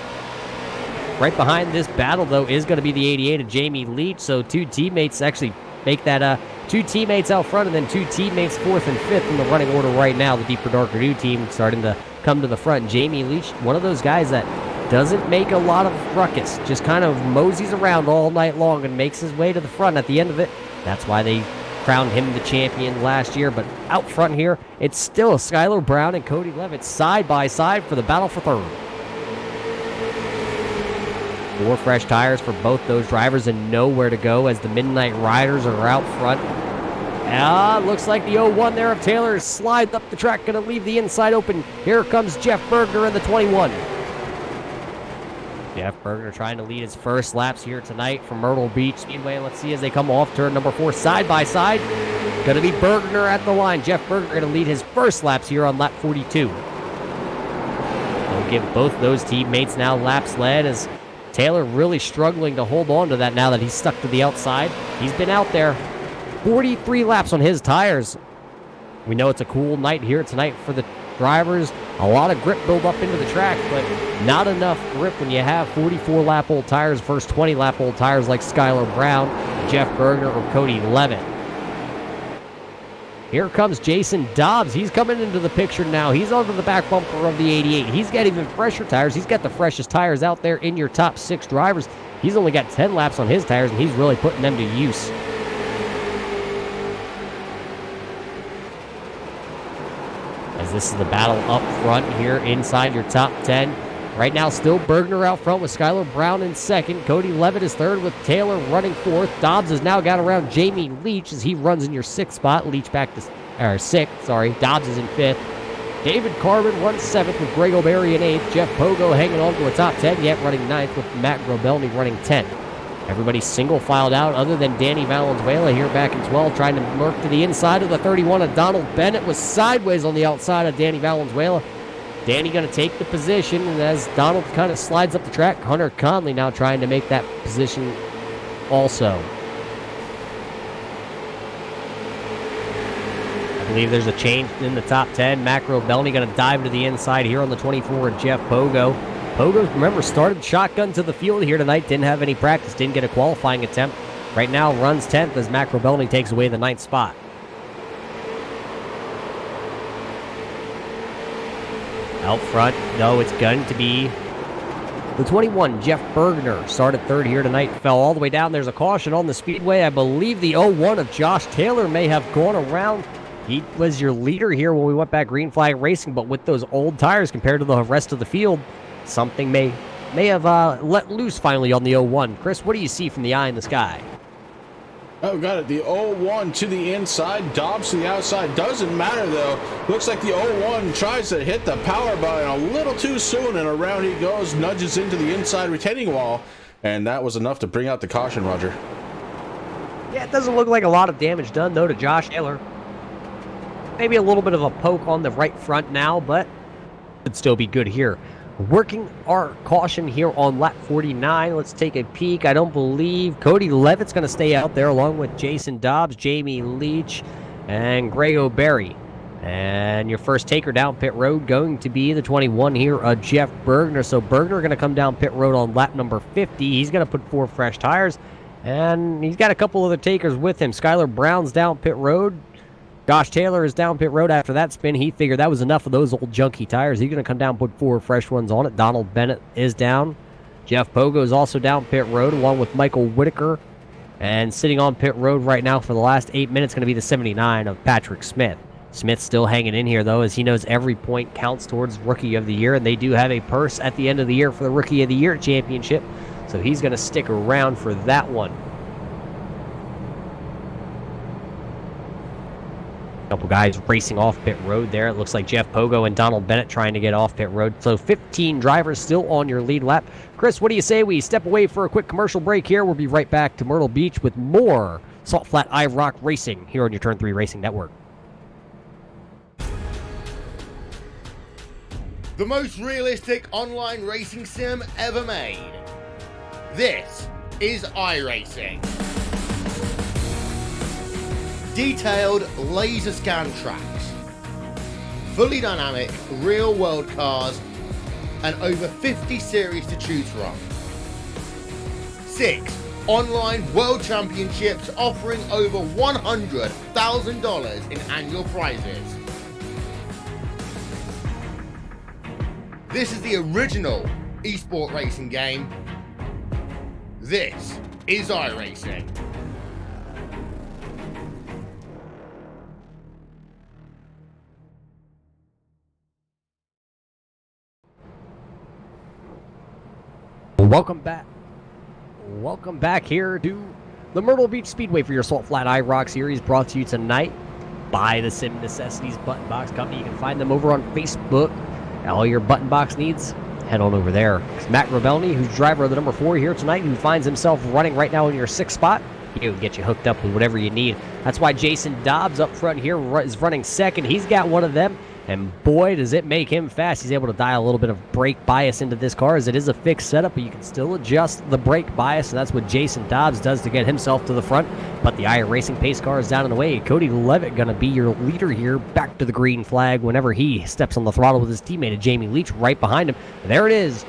Speaker 1: Right behind this battle, though, is going to be the 88 of Jamie Leach. So 2 teammates actually make that 2 teammates out front and then 2 teammates 4th and 5th in the running order right now. The Deeper Darker New team starting to come to the front. Jamie Leach, one of those guys that doesn't make a lot of ruckus, just kind of moseys around all night long and makes his way to the front at the end of it. That's why they crowned him the champion last year. But out front here, it's still Skylar Brown and Cody Levitt side by side for the battle for 3rd. 4 fresh tires for both those drivers and nowhere to go as the Midnight Riders are out front. Looks like the 0-1 there of Taylor slides up the track, going to leave the inside open. Here comes Jeff Bergner in the 21. Jeff Bergner trying to lead his first laps here tonight from Myrtle Beach Speedway. Let's see as they come off turn number 4 side by side. Going to be Bergner at the line. Jeff Bergner going to lead his first laps here on lap 42. They'll give both those teammates now laps led as Taylor really struggling to hold on to that now that he's stuck to the outside. He's been out there 43 laps on his tires. We know it's a cool night here tonight for the drivers. A lot of grip build up into the track, but not enough grip when you have 44-lap-old tires versus 20-lap-old tires like Skylar Brown, Jeff Bergner, or Cody Levitt. Here comes Jason Dobbs. He's coming into the picture now. He's onto the back bumper of the 88. He's got even fresher tires. He's got the freshest tires out there in your top 6 drivers. He's only got 10 laps on his tires, and he's really putting them to use. As this is the battle up front here inside your top 10. Right now, still Bergner out front with Skylar Brown in 2nd. Cody Levitt is 3rd with Taylor running 4th. Dobbs has now got around Jamie Leach as he runs in your 6th spot. Leach back to 6th, sorry. Dobbs is in 5th. David Carmen runs 7th with Greg O'Berry in 8th. Jeff Pogo hanging on to a top 10, yet running 9th with Matt Grobelny running 10th. Everybody single filed out other than Danny Valenzuela here back in 12, trying to work to the inside of the 31 of Donald Bennett. Was sideways on the outside of Danny Valenzuela. Danny going to take the position, and as Donald kind of slides up the track, Hunter Conley now trying to make that position also. I believe there's a change in the top 10. Macro Belney going to dive to the inside here on the 24 of Jeff Pogo. Pogo, remember, started shotgun to the field here tonight. Didn't have any practice. Didn't get a qualifying attempt. Right now runs 10th as Macro Belney takes away the 9th spot. Out front, no, it's going to be the 21, Jeff Bergner. Started 3rd here tonight. Fell all the way down. There's a caution on the speedway. I believe the 01 of Josh Taylor may have gone around. He was your leader here when we went back green flag racing, but with those old tires compared to the rest of the field, something may have let loose finally on the 01. Chris, what do you see from the eye in the sky?
Speaker 2: Oh, got it. The 01 to the inside, Dobbs to the outside. Doesn't matter, though. Looks like the 01 tries to hit the power button a little too soon, and around he goes, nudges into the inside retaining wall, and that was enough to bring out the caution, Roger.
Speaker 1: Yeah, it doesn't look like a lot of damage done, though, to Josh Taylor. Maybe a little bit of a poke on the right front now, but could still be good here. Working our caution here on lap 49. Let's take a peek. I don't believe Cody Levitt's going to stay out there along with Jason Dobbs, Jamie Leach, and Greg O'Berry. And your first taker down pit road going to be the 21 here, Jeff Bergner. So Bergner going to come down pit road on lap number 50. He's going to put 4 fresh tires, and he's got a couple other takers with him. Skylar Brown's down pit road. Josh Taylor is down pit road after that spin. He figured that was enough of those old junky tires. He's going to come down and put 4 fresh ones on it. Donald Bennett is down. Jeff Pogo is also down pit road along with Michael Whitaker. And sitting on pit road right now for the last 8 minutes going to be the 79 of Patrick Smith. Smith's still hanging in here, though, as he knows every point counts towards Rookie of the Year. And they do have a purse at the end of the year for the Rookie of the Year championship. So he's going to stick around for that one. Couple guys racing off pit road there. It looks like Jeff Pogo and Donald Bennett trying to get off pit road. So 15 drivers still on your lead lap. Chris, what do you say we step away for a quick commercial break here? We'll be right back to Myrtle Beach with more Salt Flat IROC Racing here on your Turn 3 Racing Network.
Speaker 5: The most realistic online racing sim ever made. This is iRacing. Detailed laser scan tracks, fully dynamic real world cars, and over 50 series to choose from. 6 online world championships offering over $100,000 in annual prizes. This is the original esport racing game. This is iRacing.
Speaker 1: Welcome back. Welcome back here to the Myrtle Beach Speedway for your Salt Flat IROC series, brought to you tonight by the Sim Necessities Button Box Company. You can find them over on Facebook. All your button box needs, head on over there. It's Matt Grabelny, who's driver of the number 4 here tonight, who finds himself running right now in your 6th spot. He can get you hooked up with whatever you need. That's why Jason Dobbs up front here is running 2nd. He's got one of them, and boy, does it make him fast. He's able to dial a little bit of brake bias into this car, as it is a fixed setup, but you can still adjust the brake bias, and that's what Jason Dobbs does to get himself to the front. But the iRacing pace car is down in the way. Cody Levitt going to be your leader here, back to the green flag whenever he steps on the throttle with his teammate Jamie Leach right behind him. There it is.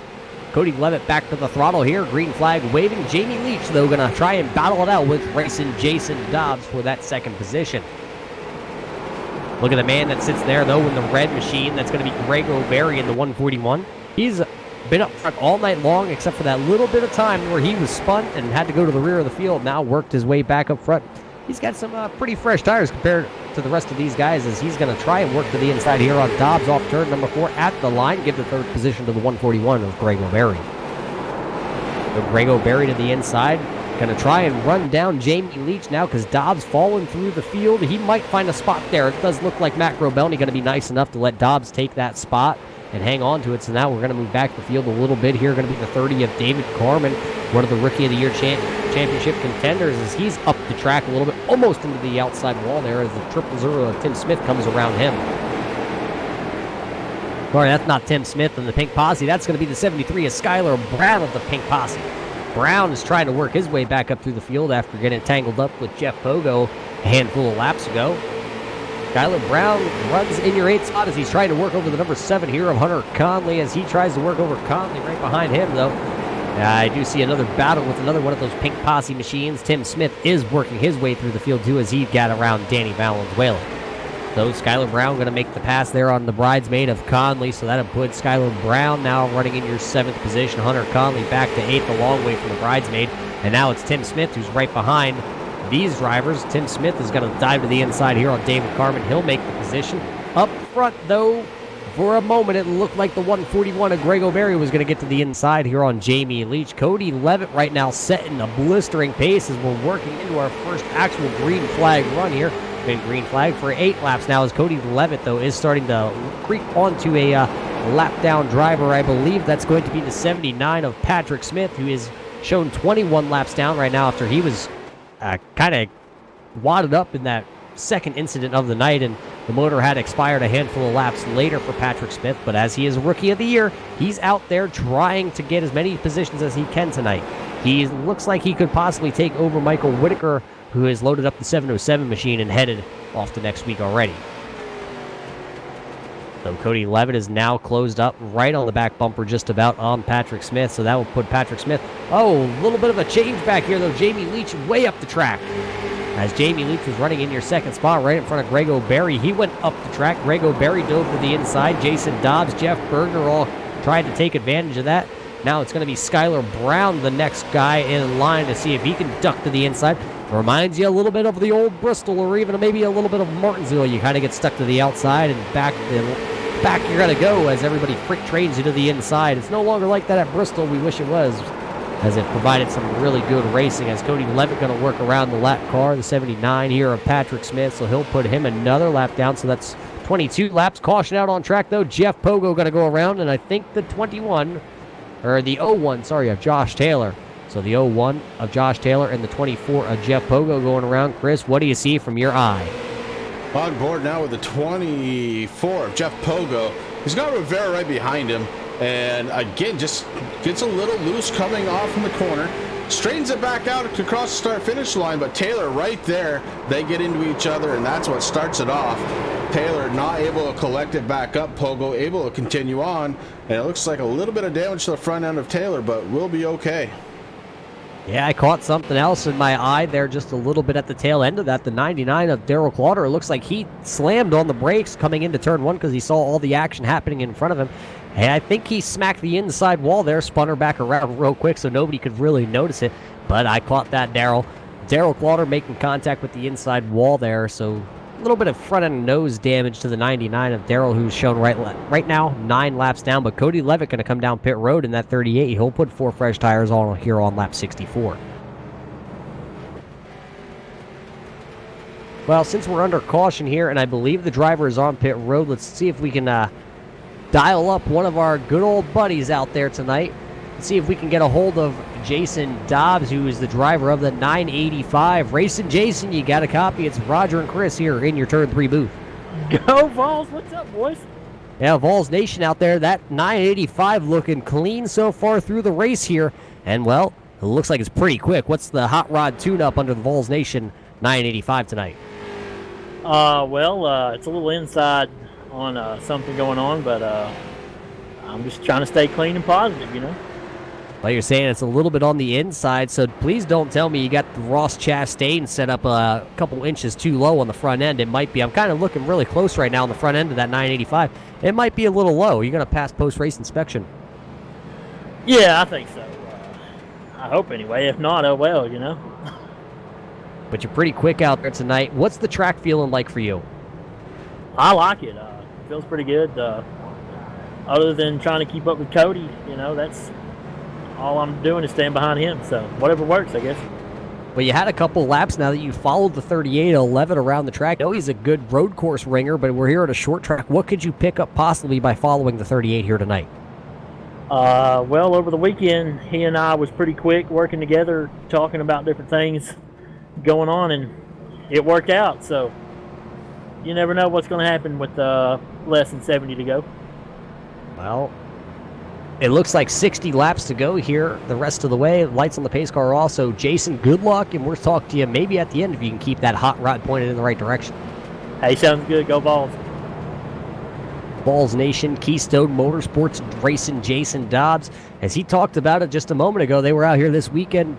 Speaker 1: Cody Levitt back to the throttle here. Green flag waving. Jamie Leach, though, going to try and battle it out with racing Jason Dobbs for that 2nd position. Look at the man that sits there, though, in the red machine. That's going to be Greg O'Berry in the 141. He's been up front all night long, except for that little bit of time where he was spun and had to go to the rear of the field. Now worked his way back up front. He's got some pretty fresh tires compared to the rest of these guys, as he's going to try and work to the inside here on Dobbs off turn number 4 at the line. Give the 3rd position to the 141 of Greg O'Berry. So Greg O'Berry to the inside. Going to try and run down Jamie Leach now, because Dobbs falling through the field. He might find a spot there. It does look like Matt Grobelny going to be nice enough to let Dobbs take that spot and hang on to it. So now we're going to move back the field a little bit here. Going to be the 30 of David Carman, one of the Rookie of the Year championship contenders as he's up the track a little bit, almost into the outside wall there as the 000 of Tim Smith comes around him. Sorry, that's not Tim Smith and the Pink Posse. That's going to be the 73 of Skylar Brown of the Pink Posse. Brown is trying to work his way back up through the field after getting tangled up with Jeff Pogo a handful of laps ago. Skylar Brown runs in your 8th spot as he's trying to work over the number 7 here of Hunter Conley as he tries to work over Conley right behind him, though. I do see another battle with another one of those Pink Posse machines. Tim Smith is working his way through the field, too, as he got around Danny Valenzuela. So Skylar Brown going to make the pass there on the bridesmaid of Conley, so that'll put Skylar Brown now running in your 7th position. Hunter Conley back to 8th, a long way from the bridesmaid. And now it's Tim Smith who's right behind these drivers. Tim Smith is going to dive to the inside here on David Carmen. He'll make the position. Up front, though, for a moment, it looked like the 141 of Grego Berry was going to get to the inside here on Jamie Leach. Cody Levitt right now setting a blistering pace as we're working into our first actual green flag run here. Been green flag for 8 laps now as Cody Levitt, though, is starting to creep onto a lap down driver. I believe that's going to be the 79 of Patrick Smith, who is shown 21 laps down right now after he was kind of wadded up in that second incident of the night, and the motor had expired a handful of laps later for Patrick Smith. But as he is Rookie of the Year, he's out there trying to get as many positions as he can tonight. He looks like he could possibly take over Michael Whitaker, who has loaded up the 707 machine and headed off to next week already. So Cody Levitt is now closed up right on the back bumper, just about on Patrick Smith. So that will put Patrick Smith, a little bit of a change back here, though. Jamie Leach way up the track. As Jamie Leach was running in your 2nd spot right in front of Grego Berry. He went up the track. Grego Berry dove to the inside. Jason Dobbs, Jeff Berger all tried to take advantage of that. Now it's going to be Skylar Brown, the next guy in line, to see if he can duck to the inside. Reminds you a little bit of the old Bristol, or even maybe a little bit of Martinsville. You kind of get stuck to the outside, and back you're going to go as everybody freight trains you to the inside. It's no longer like that at Bristol. We wish it was, as it provided some really good racing. As Cody Levitt going to work around the lap car, the 79 here of Patrick Smith, so he'll put him another lap down. So that's 22 laps. Caution out on track, though. Jeff Pogo going to go around, and I think the 01 of Josh Taylor. So the 01 of Josh Taylor and the 24 of Jeff Pogo going around. Chris, what do you see from your eye?
Speaker 2: On board now with the 24 of Jeff Pogo. He's got Rivera right behind him. And again, just gets a little loose coming off from the corner. Straightens it back out across the start-finish line, but Taylor right there, they get into each other, and that's what starts it off. Taylor not able to collect it back up. Pogo able to continue on, and it looks like a little bit of damage to the front end of Taylor, but we'll be okay.
Speaker 1: Yeah, I caught something else in my eye there just a little bit at the tail end of that. The 99 of Darrell Clauder. It looks like he slammed on the brakes coming into turn 1 because he saw all the action happening in front of him. And I think he smacked the inside wall there, spun her back around real quick so nobody could really notice it. But I caught that, Darrell. Darrell Clauder making contact with the inside wall there, so a little bit of front end nose damage to the 99 of Darrell, who's shown right now 9 laps down. But Cody Levitt going to come down pit road in that 38. He'll put 4 fresh tires on here on lap 64. Well, since we're under caution here, and I believe the driver is on pit road, let's see if we can dial up one of our good old buddies out there tonight. Let's see if we can get a hold of Jason Dobbs, who is the driver of the 985. Racing Jason, you got a copy. It's Roger and Chris here in your turn 3 booth.
Speaker 6: Go Vols, what's up, boys?
Speaker 1: Yeah, Vols Nation out there. That 985 looking clean so far through the race here. And, well, it looks like it's pretty quick. What's the hot rod tune-up under the Vols Nation 985 tonight?
Speaker 6: It's a little inside on something going on, but I'm just trying to stay clean and positive, you know?
Speaker 1: Well, you're saying it's a little bit on the inside, so please don't tell me you got the Ross Chastain set up a couple inches too low on the front end. It might be. I'm kind of looking really close right now on the front end of that 985. It might be a little low. You're going to pass post-race inspection.
Speaker 6: Yeah, I think so. I hope anyway. If not, oh well, you know?
Speaker 1: But you're pretty quick out there tonight. What's the track feeling like for you?
Speaker 6: I like it. It feels pretty good. Other than trying to keep up with Cody, you know, that's all I'm doing is staying behind him. So whatever works, I guess.
Speaker 1: Well, you had a couple laps now that you followed the 38-11 around the track. I know he's a good road course ringer, but we're here at a short track. What could you pick up possibly by following the 38 here tonight?
Speaker 6: Well, over the weekend, he and I was pretty quick working together, talking about different things going on, and it worked out. So you never know what's going to happen with less than 70 to go.
Speaker 1: Well, it looks like 60 laps to go here the rest of the way. Lights on the pace car also. Jason, good luck, and we'll talk to you maybe at the end if you can keep that hot rod pointed in the right direction.
Speaker 6: Hey, sounds good. Go Balls.
Speaker 1: Balls Nation, Keystone Motorsports, racing Jason Dobbs. As he talked about it just a moment ago, they were out here this weekend,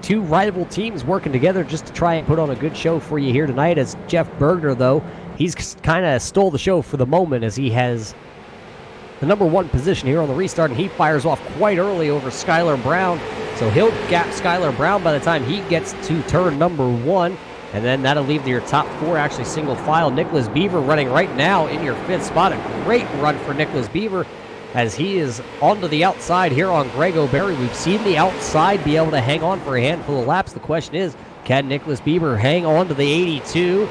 Speaker 1: two rival teams working together just to try and put on a good show for you here tonight. As Jeff Bergner, though, he's kind of stole the show for the moment as he has the number one position here on the restart, and he fires off quite early over Skylar Brown. So he'll gap Skylar Brown by the time he gets to turn number one. And then that'll leave your top four actually single file. Nicholas Beaver running right now in your fifth spot. A great run for Nicholas Beaver as he is onto the outside here on Greg O'Berry. We've seen the outside be able to hang on for a handful of laps. The question is, can Nicholas Beaver hang on to the 82?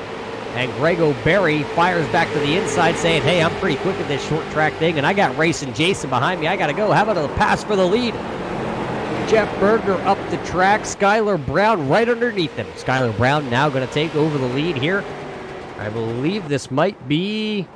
Speaker 1: And Greg O'Berry fires back to the inside saying, hey, I'm pretty quick at this short track thing, and I got Racing Jason behind me. I got to go. How about a pass for the lead? Jeff Bergner up the track. Skylar Brown right underneath him. Skylar Brown now going to take over the lead here. I believe this might be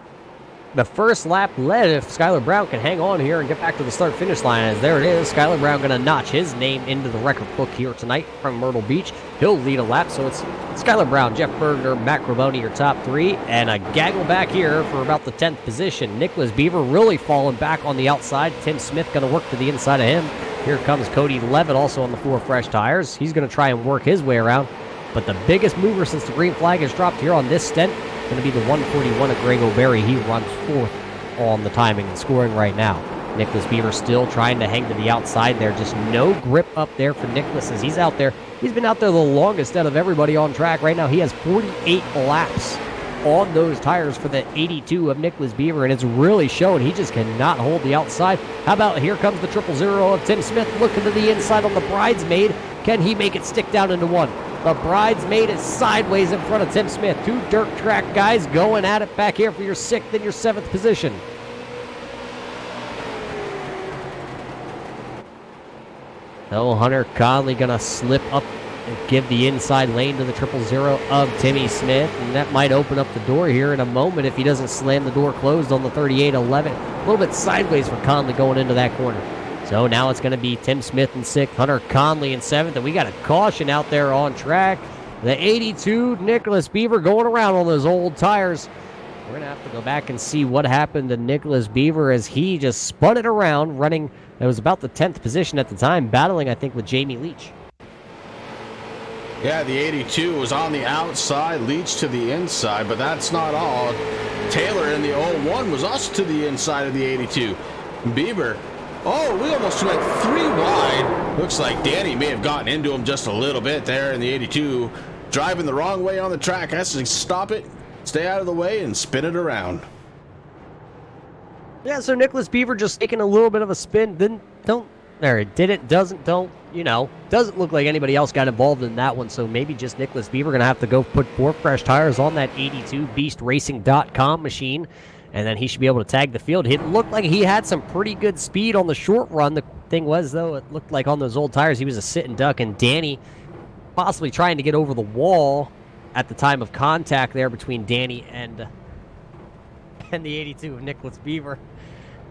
Speaker 1: the first lap led if Skylar Brown can hang on here and get back to the start-finish line. As there it is, Skylar Brown going to notch his name into the record book here tonight from Myrtle Beach. He'll lead a lap, so it's Skylar Brown, Jeff Bergner, Matt Graboni, your top three, and a gaggle back here for about the 10th position. Nicholas Beaver really falling back on the outside. Tim Smith going to work to the inside of him. Here comes Cody Levitt also on the 4 fresh tires. He's going to try and work his way around. But the biggest mover since the green flag has dropped here on this stint going to be the 141 of Greg O'Berry. He runs fourth on the timing and scoring right now. Nicholas Beaver still trying to hang to the outside there. Just no grip up there for Nicholas as he's out there. He's been out there the longest out of everybody on track. Right now he has 48 laps on those tires for the 82 of Nicholas Beaver, and it's really showing he just cannot hold the outside. How about here comes the 000 of Tim Smith looking to the inside on the Bridesmaid. Can he make it stick down into one? The Bridesmaid is sideways in front of Tim Smith. Two dirt track guys going at it back here for your 6th and your 7th position. So Hunter Conley gonna slip up and give the inside lane to the 000 of Timmy Smith, and that might open up the door here in a moment if he doesn't slam the door closed on the 3811. A little bit sideways for Conley going into that corner. So now it's going to be Tim Smith in 6th, Hunter Conley in 7th, and we got a caution out there on track. The 82, Nicholas Beaver going around on those old tires. We're going to have to go back and see what happened to Nicholas Beaver as he just spun it around, running. It was about the 10th position at the time, battling, I think, with Jamie Leach.
Speaker 2: Yeah, the 82 was on the outside, Leach to the inside, but that's not all. Taylor in the 01 was also to the inside of the 82. Beaver, we almost went 3 wide. Looks like Danny may have gotten into him just a little bit there in the 82. Driving the wrong way on the track, has to stop it, stay out of the way, and spin it around.
Speaker 1: Yeah, so Nicholas Beaver just taking a little bit of a spin. Doesn't look like anybody else got involved in that one, so maybe just Nicholas Beaver gonna have to go put 4 fresh tires on that 82 BeastRacing.com machine, and then he should be able to tag the field. It looked like he had some pretty good speed on the short run. The thing was, though, it looked like on those old tires he was a sit and duck, and Danny possibly trying to get over the wall at the time of contact there between Danny and the 82 of Nicholas Beaver.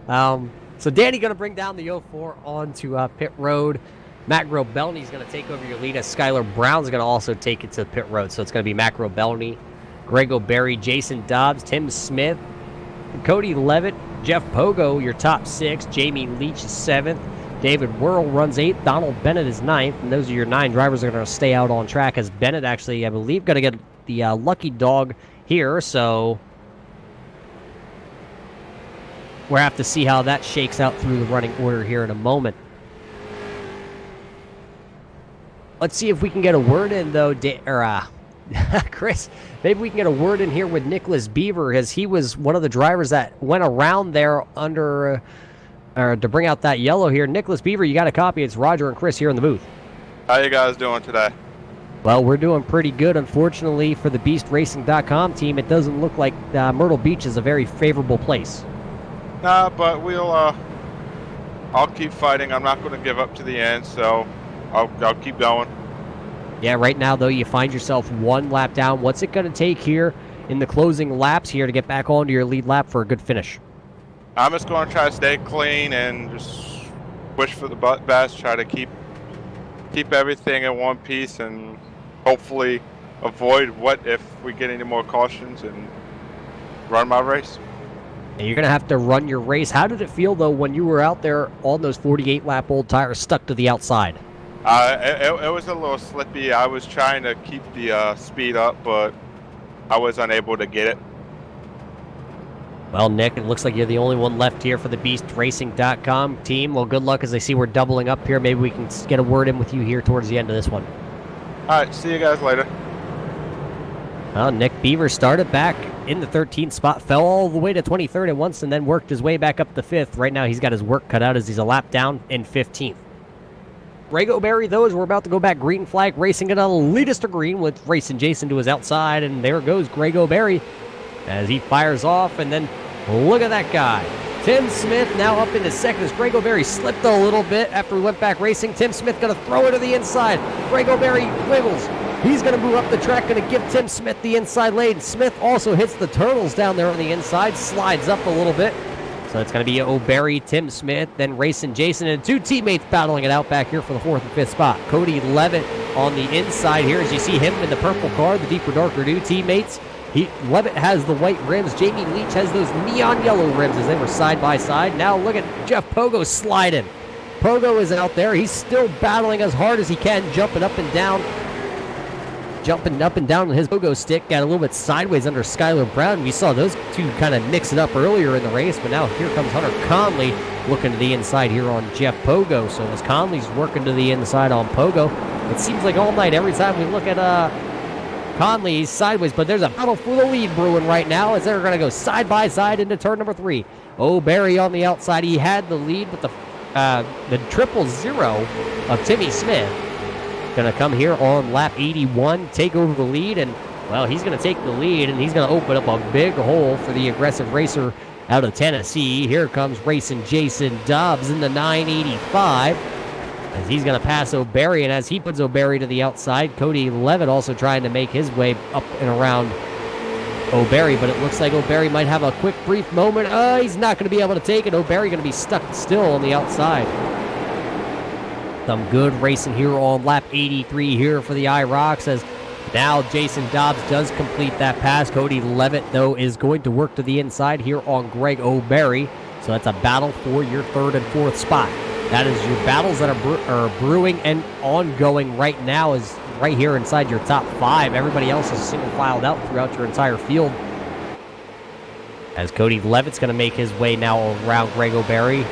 Speaker 1: So Danny going to bring down the 04 onto pit road. Matt Grobelny's going to take over your lead as Skylar Brown's going to also take it to pit road. So it's going to be Matt Grobelny, Greg O'Berry, Jason Dobbs, Tim Smith, Cody Levitt, Jeff Pogo, your top 6. Jamie Leach is 7th. David Whirl runs 8th. Donald Bennett is 9th. And those are your 9 drivers that are going to stay out on track as Bennett actually, I believe, going to get the lucky dog here. So we'll have to see how that shakes out through the running order here in a moment. Let's see if we can get a word in, though, Chris. Maybe we can get a word in here with Nicholas Beaver, as he was one of the drivers that went around there under to bring out that yellow here. Nicholas Beaver, you got a copy. It's Roger and Chris here in the booth.
Speaker 7: How you guys doing today?
Speaker 1: Well, we're doing pretty good. Unfortunately, for the BeastRacing.com team, it doesn't look like Myrtle Beach is a very favorable place.
Speaker 7: Nah, but I'll keep fighting. I'm not going to give up to the end, so I'll keep going.
Speaker 1: Yeah, right now, though, you find yourself one lap down. What's it going to take here in the closing laps here to get back onto your lead lap for a good finish?
Speaker 7: I'm just going to try to stay clean and just wish for the best, try to keep everything in one piece, and hopefully avoid what if we get any more cautions and run my race.
Speaker 1: And you're going to have to run your race. How did it feel, though, when you were out there on those 48-lap old tires stuck to the outside?
Speaker 7: It was a little slippy. I was trying to keep the speed up, but I was unable to get it.
Speaker 1: Well, Nick, it looks like you're the only one left here for the BeastRacing.com team. Well, good luck as I see we're doubling up here. Maybe we can get a word in with you here towards the end of this one.
Speaker 7: All right, see you guys later.
Speaker 1: Well, Nick Beaver started back in the 13th spot, fell all the way to 23rd at once, and then worked his way back up to 5th. Right now, he's got his work cut out as he's a lap down in 15th. Greg O'Berry, though, as we're about to go back green flag racing it on leadest to green with Racing Jason to his outside, and there goes Greg O'Berry as he fires off, and then look at that guy. Tim Smith now up into second as Greg O'Berry slipped a little bit after we went back racing. Tim Smith going to throw it to the inside. Greg O'Berry wiggles. He's going to move up the track, going to give Tim Smith the inside lane. Smith also hits the turtles down there on the inside, slides up a little bit. So it's going to be O'Berry, Tim Smith, then Racing Jason, and two teammates battling it out back here for the 4th and 5th spot. Cody Levitt on the inside here as you see him in the purple car, the deeper darker new teammates. Levitt has the white rims. Jamie Leach has those neon yellow rims as they were side by side. Now look at Jeff Pogo sliding. Pogo is out there. He's still battling as hard as he can, jumping up and down on his pogo stick. Got a little bit sideways under Skylar Brown. We saw those two kind of mix it up earlier in the race, but now here comes Hunter Conley looking to the inside here on Jeff Pogo. So as Conley's working to the inside on Pogo, it seems like all night every time we look at Conley, he's sideways, but there's a battle for the lead brewing right now as they're going to go side by side into turn number 3. O'Berry on the outside. He had the lead, but the 000 of Timmy Smith going to come here on lap 81, take over the lead, and, well, he's going to take the lead, and he's going to open up a big hole for the aggressive racer out of Tennessee. Here comes Racing Jason Dobbs in the 985, as he's going to pass O'Berry, and as he puts O'Berry to the outside, Cody Levitt also trying to make his way up and around O'Berry, but it looks like O'Berry might have a quick, brief moment. He's not going to be able to take it. O'Berry going to be stuck still on the outside. Some good racing here on lap 83 here for the IROC, as now Jason Dobbs does complete that pass. Cody Levitt, though, is going to work to the inside here on Greg O'Berry, so that's a battle for your 3rd and 4th spot. That is your battles that are brewing and ongoing right now, is right here inside your top 5. Everybody else is single filed out throughout your entire field. As Cody Levitt's going to make his way now around Greg O'Berry.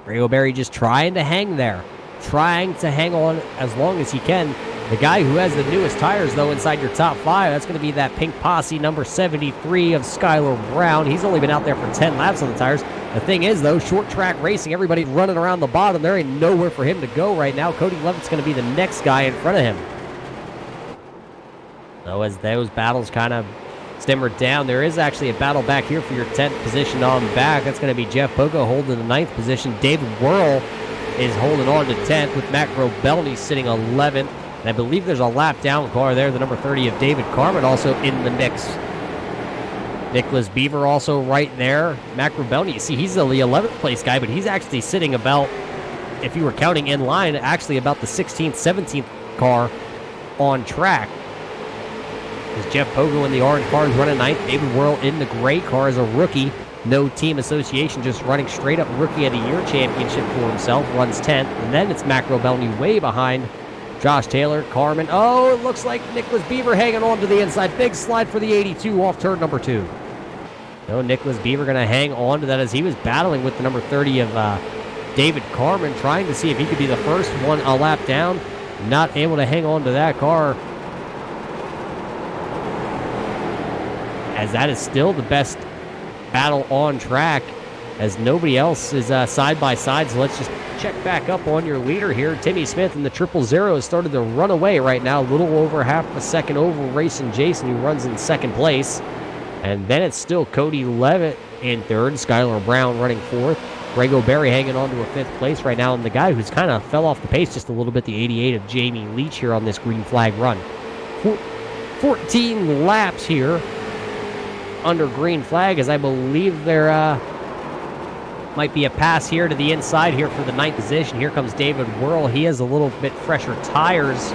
Speaker 1: Greg O'Berry just trying to hang there. Trying to hang on as long as he can. The guy who has the newest tires, though, inside your top 5, that's going to be that pink posse number 73 of Skylar Brown. He's only been out there for 10 laps on the tires. The thing is, though, short track racing, everybody's running around the bottom. There ain't nowhere for him to go right now. Cody Levitt's going to be the next guy in front of him. So as those battles kind of simmer down, there is actually a battle back here for your 10th position on back. That's going to be Jeff Pogo holding the 9th position. David Whirl is holding on to 10th with Matt Grobelny sitting 11th. And I believe there's a lap down car there, the number 30 of David Carmen also in the mix. Nicholas Beaver also right there. Matt Grobelny, you see, he's the 11th place guy, but he's actually sitting about, if you were counting in line, actually about the 16th, 17th car on track. As Jeff Pogo in the orange car is running 9th. David Whirl in the gray car as a rookie. No team association, just running straight up Rookie of the Year championship for himself. Runs 10th. And then it's Matt Grobelny way behind Josh Taylor, Carmen. Oh, it looks like Nicholas Beaver hanging on to the inside. Big slide for the 82 off turn number 2. So Nicholas Beaver going to hang on to that as he was battling with the number 30 of David Carmen, trying to see if he could be the first one a lap down. Not able to hang on to that car, as that is still the best battle on track, as nobody else is side by side. So let's just check back up on your leader here. Timmy Smith in the 000 has started to run away right now, a little over half a second over Racing Jason, who runs in 2nd place. And then it's still Cody Levitt in third. Skylar Brown running fourth. Grego Berry hanging on to a fifth place right now. And the guy who's kind of fell off the pace just a little bit, the 88 of Jamie Leach here on this green flag run. 14 laps here under green flag, as I believe there might be a pass here to the inside here for the 9th position. Here comes David Whirl. He has a little bit fresher tires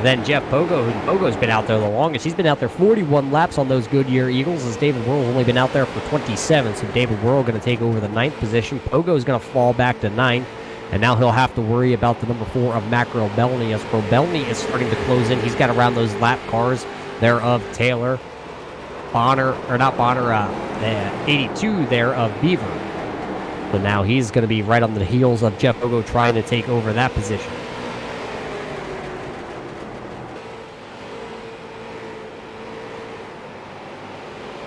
Speaker 1: than Jeff Pogo, who Pogo's been out there the longest. He's been out there 41 laps on those Goodyear Eagles, as David Whirl's only been out there for 27. So David Whirl going to take over the 9th position. Pogo's going to fall back to 9th. And now he'll have to worry about the number 4 of Mac Robelny, as Robelny is starting to close in. He's got around those lap cars there of Taylor, Bonner, or not Bonner, 82 there of Beaver. So now he's going to be right on the heels of Jeff Pogo trying to take over that position.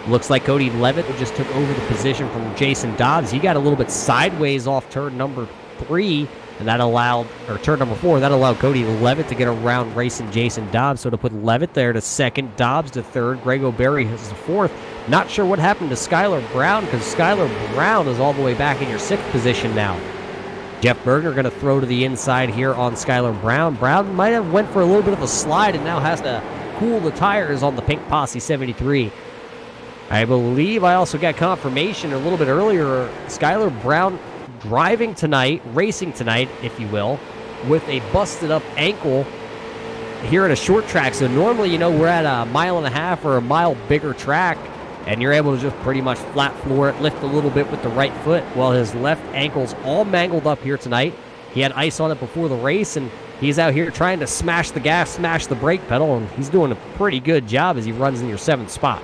Speaker 1: Looks like Cody Levitt just took over the position from Jason Dobbs. He got a little bit sideways off turn number 3, and that allowed, or turn number 4, that allowed Cody Levitt to get around racing Jason Dobbs. So to put Levitt there to second, Dobbs to third, Grego Berry is the 4th. Not sure what happened to Skylar Brown, because Skylar Brown is all the way back in your 6th position now. Jeff Berger going to throw to the inside here on Skylar Brown. Brown might have went for a little bit of a slide and now has to cool the tires on the Pink Posse 73. I believe I also got confirmation a little bit earlier. Skylar Brown driving tonight, racing tonight, if you will, with a busted up ankle here at a short track. So normally, we're at a 1.5 miles or a mile bigger track, and you're able to just pretty much flat floor it, lift a little bit with the right foot. Well, his left ankle's all mangled up here tonight. He had ice on it before the race, and he's out here trying to smash the gas, smash the brake pedal, and he's doing a pretty good job as he runs in your 7th spot.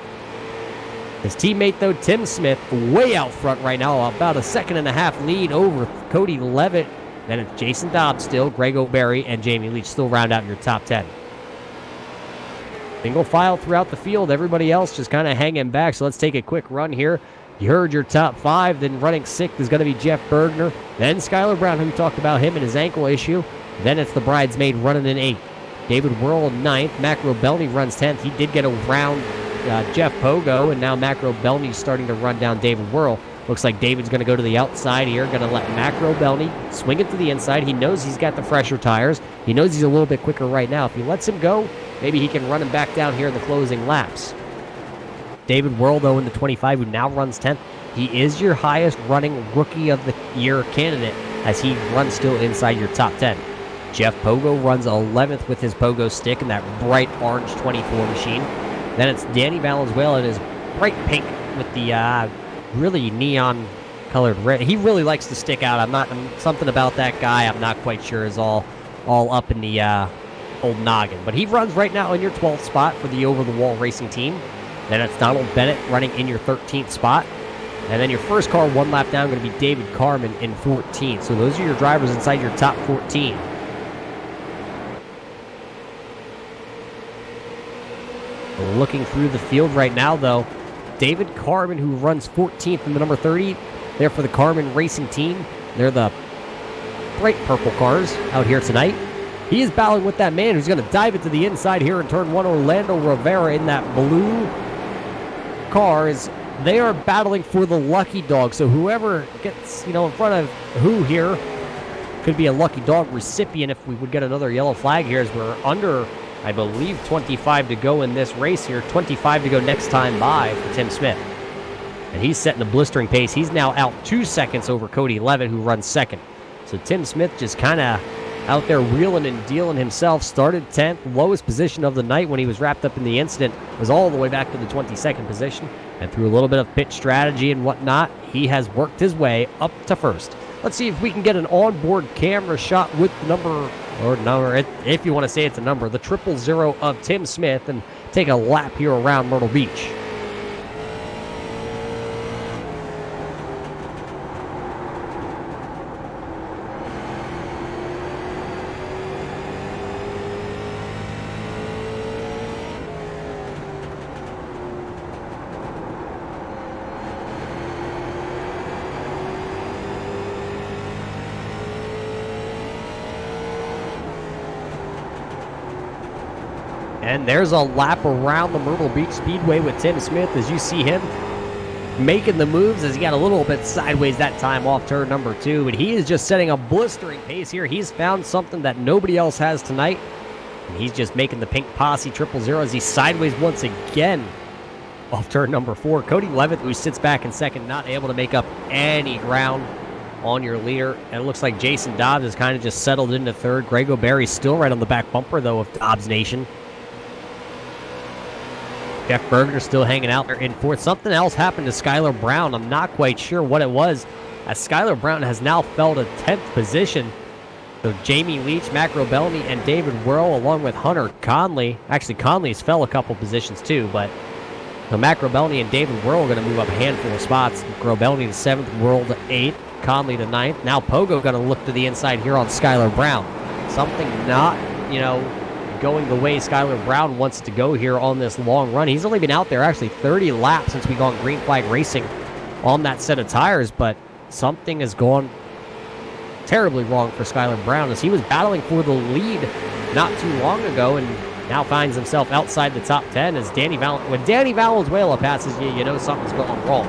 Speaker 1: His teammate, though, Tim Smith, way out front right now, about a 1.5 second lead over Cody Levitt. Then it's Jason Dobbs still, Grego Berry, and Jamie Leach still round out your top 10. Single file throughout the field. Everybody else just kind of hanging back. So let's take a quick run here. You heard your top 5. Then running 6th is going to be Jeff Bergner. Then Skylar Brown, who we talked about him and his ankle issue. Then it's the bridesmaid running in 8th. David Whirl 9th. Mac Robelny runs 10th. He did get around Jeff Pogo, and now Mac Robelny's starting to run down David Whirl. Looks like David's going to go to the outside here, going to let Mac Robelny swing it to the inside. He knows he's got the fresher tires. He knows he's a little bit quicker right now. If he lets him go, maybe he can run him back down here in the closing laps. David Whirl, though, in the 25, who now runs 10th. He is your highest running Rookie of the Year candidate, as he runs still inside your top 10. Jeff Pogo runs 11th with his Pogo stick in that bright orange 24 machine. Then it's Danny Valenzuela in his bright pink with the really neon colored red. He really likes to stick out. Something about that guy I'm not quite sure is all up in the old noggin. But he runs right now in your 12th spot for the over-the-wall racing team. Then it's Donald Bennett running in your 13th spot. And then your first car 1 lap down going to be David Carmen in 14th. So those are your drivers inside your top 14. Looking through the field right now, though, David Carmen, who runs 14th in the number 30, there for the Carmen Racing Team. They're the bright purple cars out here tonight. He is battling with that man who's going to dive it to the inside here in turn 1, Orlando Rivera, in that blue car. They are battling for the lucky dog. So whoever gets, in front of who here could be a lucky dog recipient if we would get another yellow flag here, as we're under, I believe, 25 to go in this race here. 25 to go next time by for Tim Smith. And he's setting a blistering pace. He's now out 2 seconds over Cody Levitt, who runs 2nd. So Tim Smith just kind of out there wheeling and dealing himself. Started 10th, lowest position of the night when he was wrapped up in the incident. Was all the way back to the 22nd position. And through a little bit of pit strategy and whatnot, he has worked his way up to 1st. Let's see if we can get an onboard camera shot with the number, if you want to say it's a number, the 000 of Tim Smith, and take a lap here around Myrtle Beach. And there's a lap around the Myrtle Beach Speedway with Tim Smith, as you see him making the moves as he got a little bit sideways that time off turn number 2. But he is just setting a blistering pace here. He's found something that nobody else has tonight. And he's just making the pink posse 000 as he's sideways once again off turn number 4. Cody Levitt, who sits back in second, not able to make up any ground on your leader. And it looks like Jason Dobbs has kind of just settled into third. Grego Berry's still right on the back bumper, though, of Dobbs Nation. Jeff Bergner still hanging out there in fourth. Something else happened to Skylar Brown. I'm not quite sure what it was, as Skylar Brown has now fell to 10th position. So Jamie Leach, Mac Robelny, and David Whirl, along with Hunter Conley. Actually, Conley's fell a couple positions too, but so Mac Robelny and David Whirl are going to move up a handful of spots. Robelny to 7th, Whirl to 8th, Conley to 9th. Now Pogo going to look to the inside here on Skylar Brown. Something not, going the way Skylar Brown wants to go here on this long run. He's only been out there actually 30 laps since we gone green flag racing on that set of tires, but something has gone terribly wrong for Skylar Brown, as he was battling for the lead not too long ago and now finds himself outside the top 10 as when Danny Valenzuela passes you, you know something's going wrong.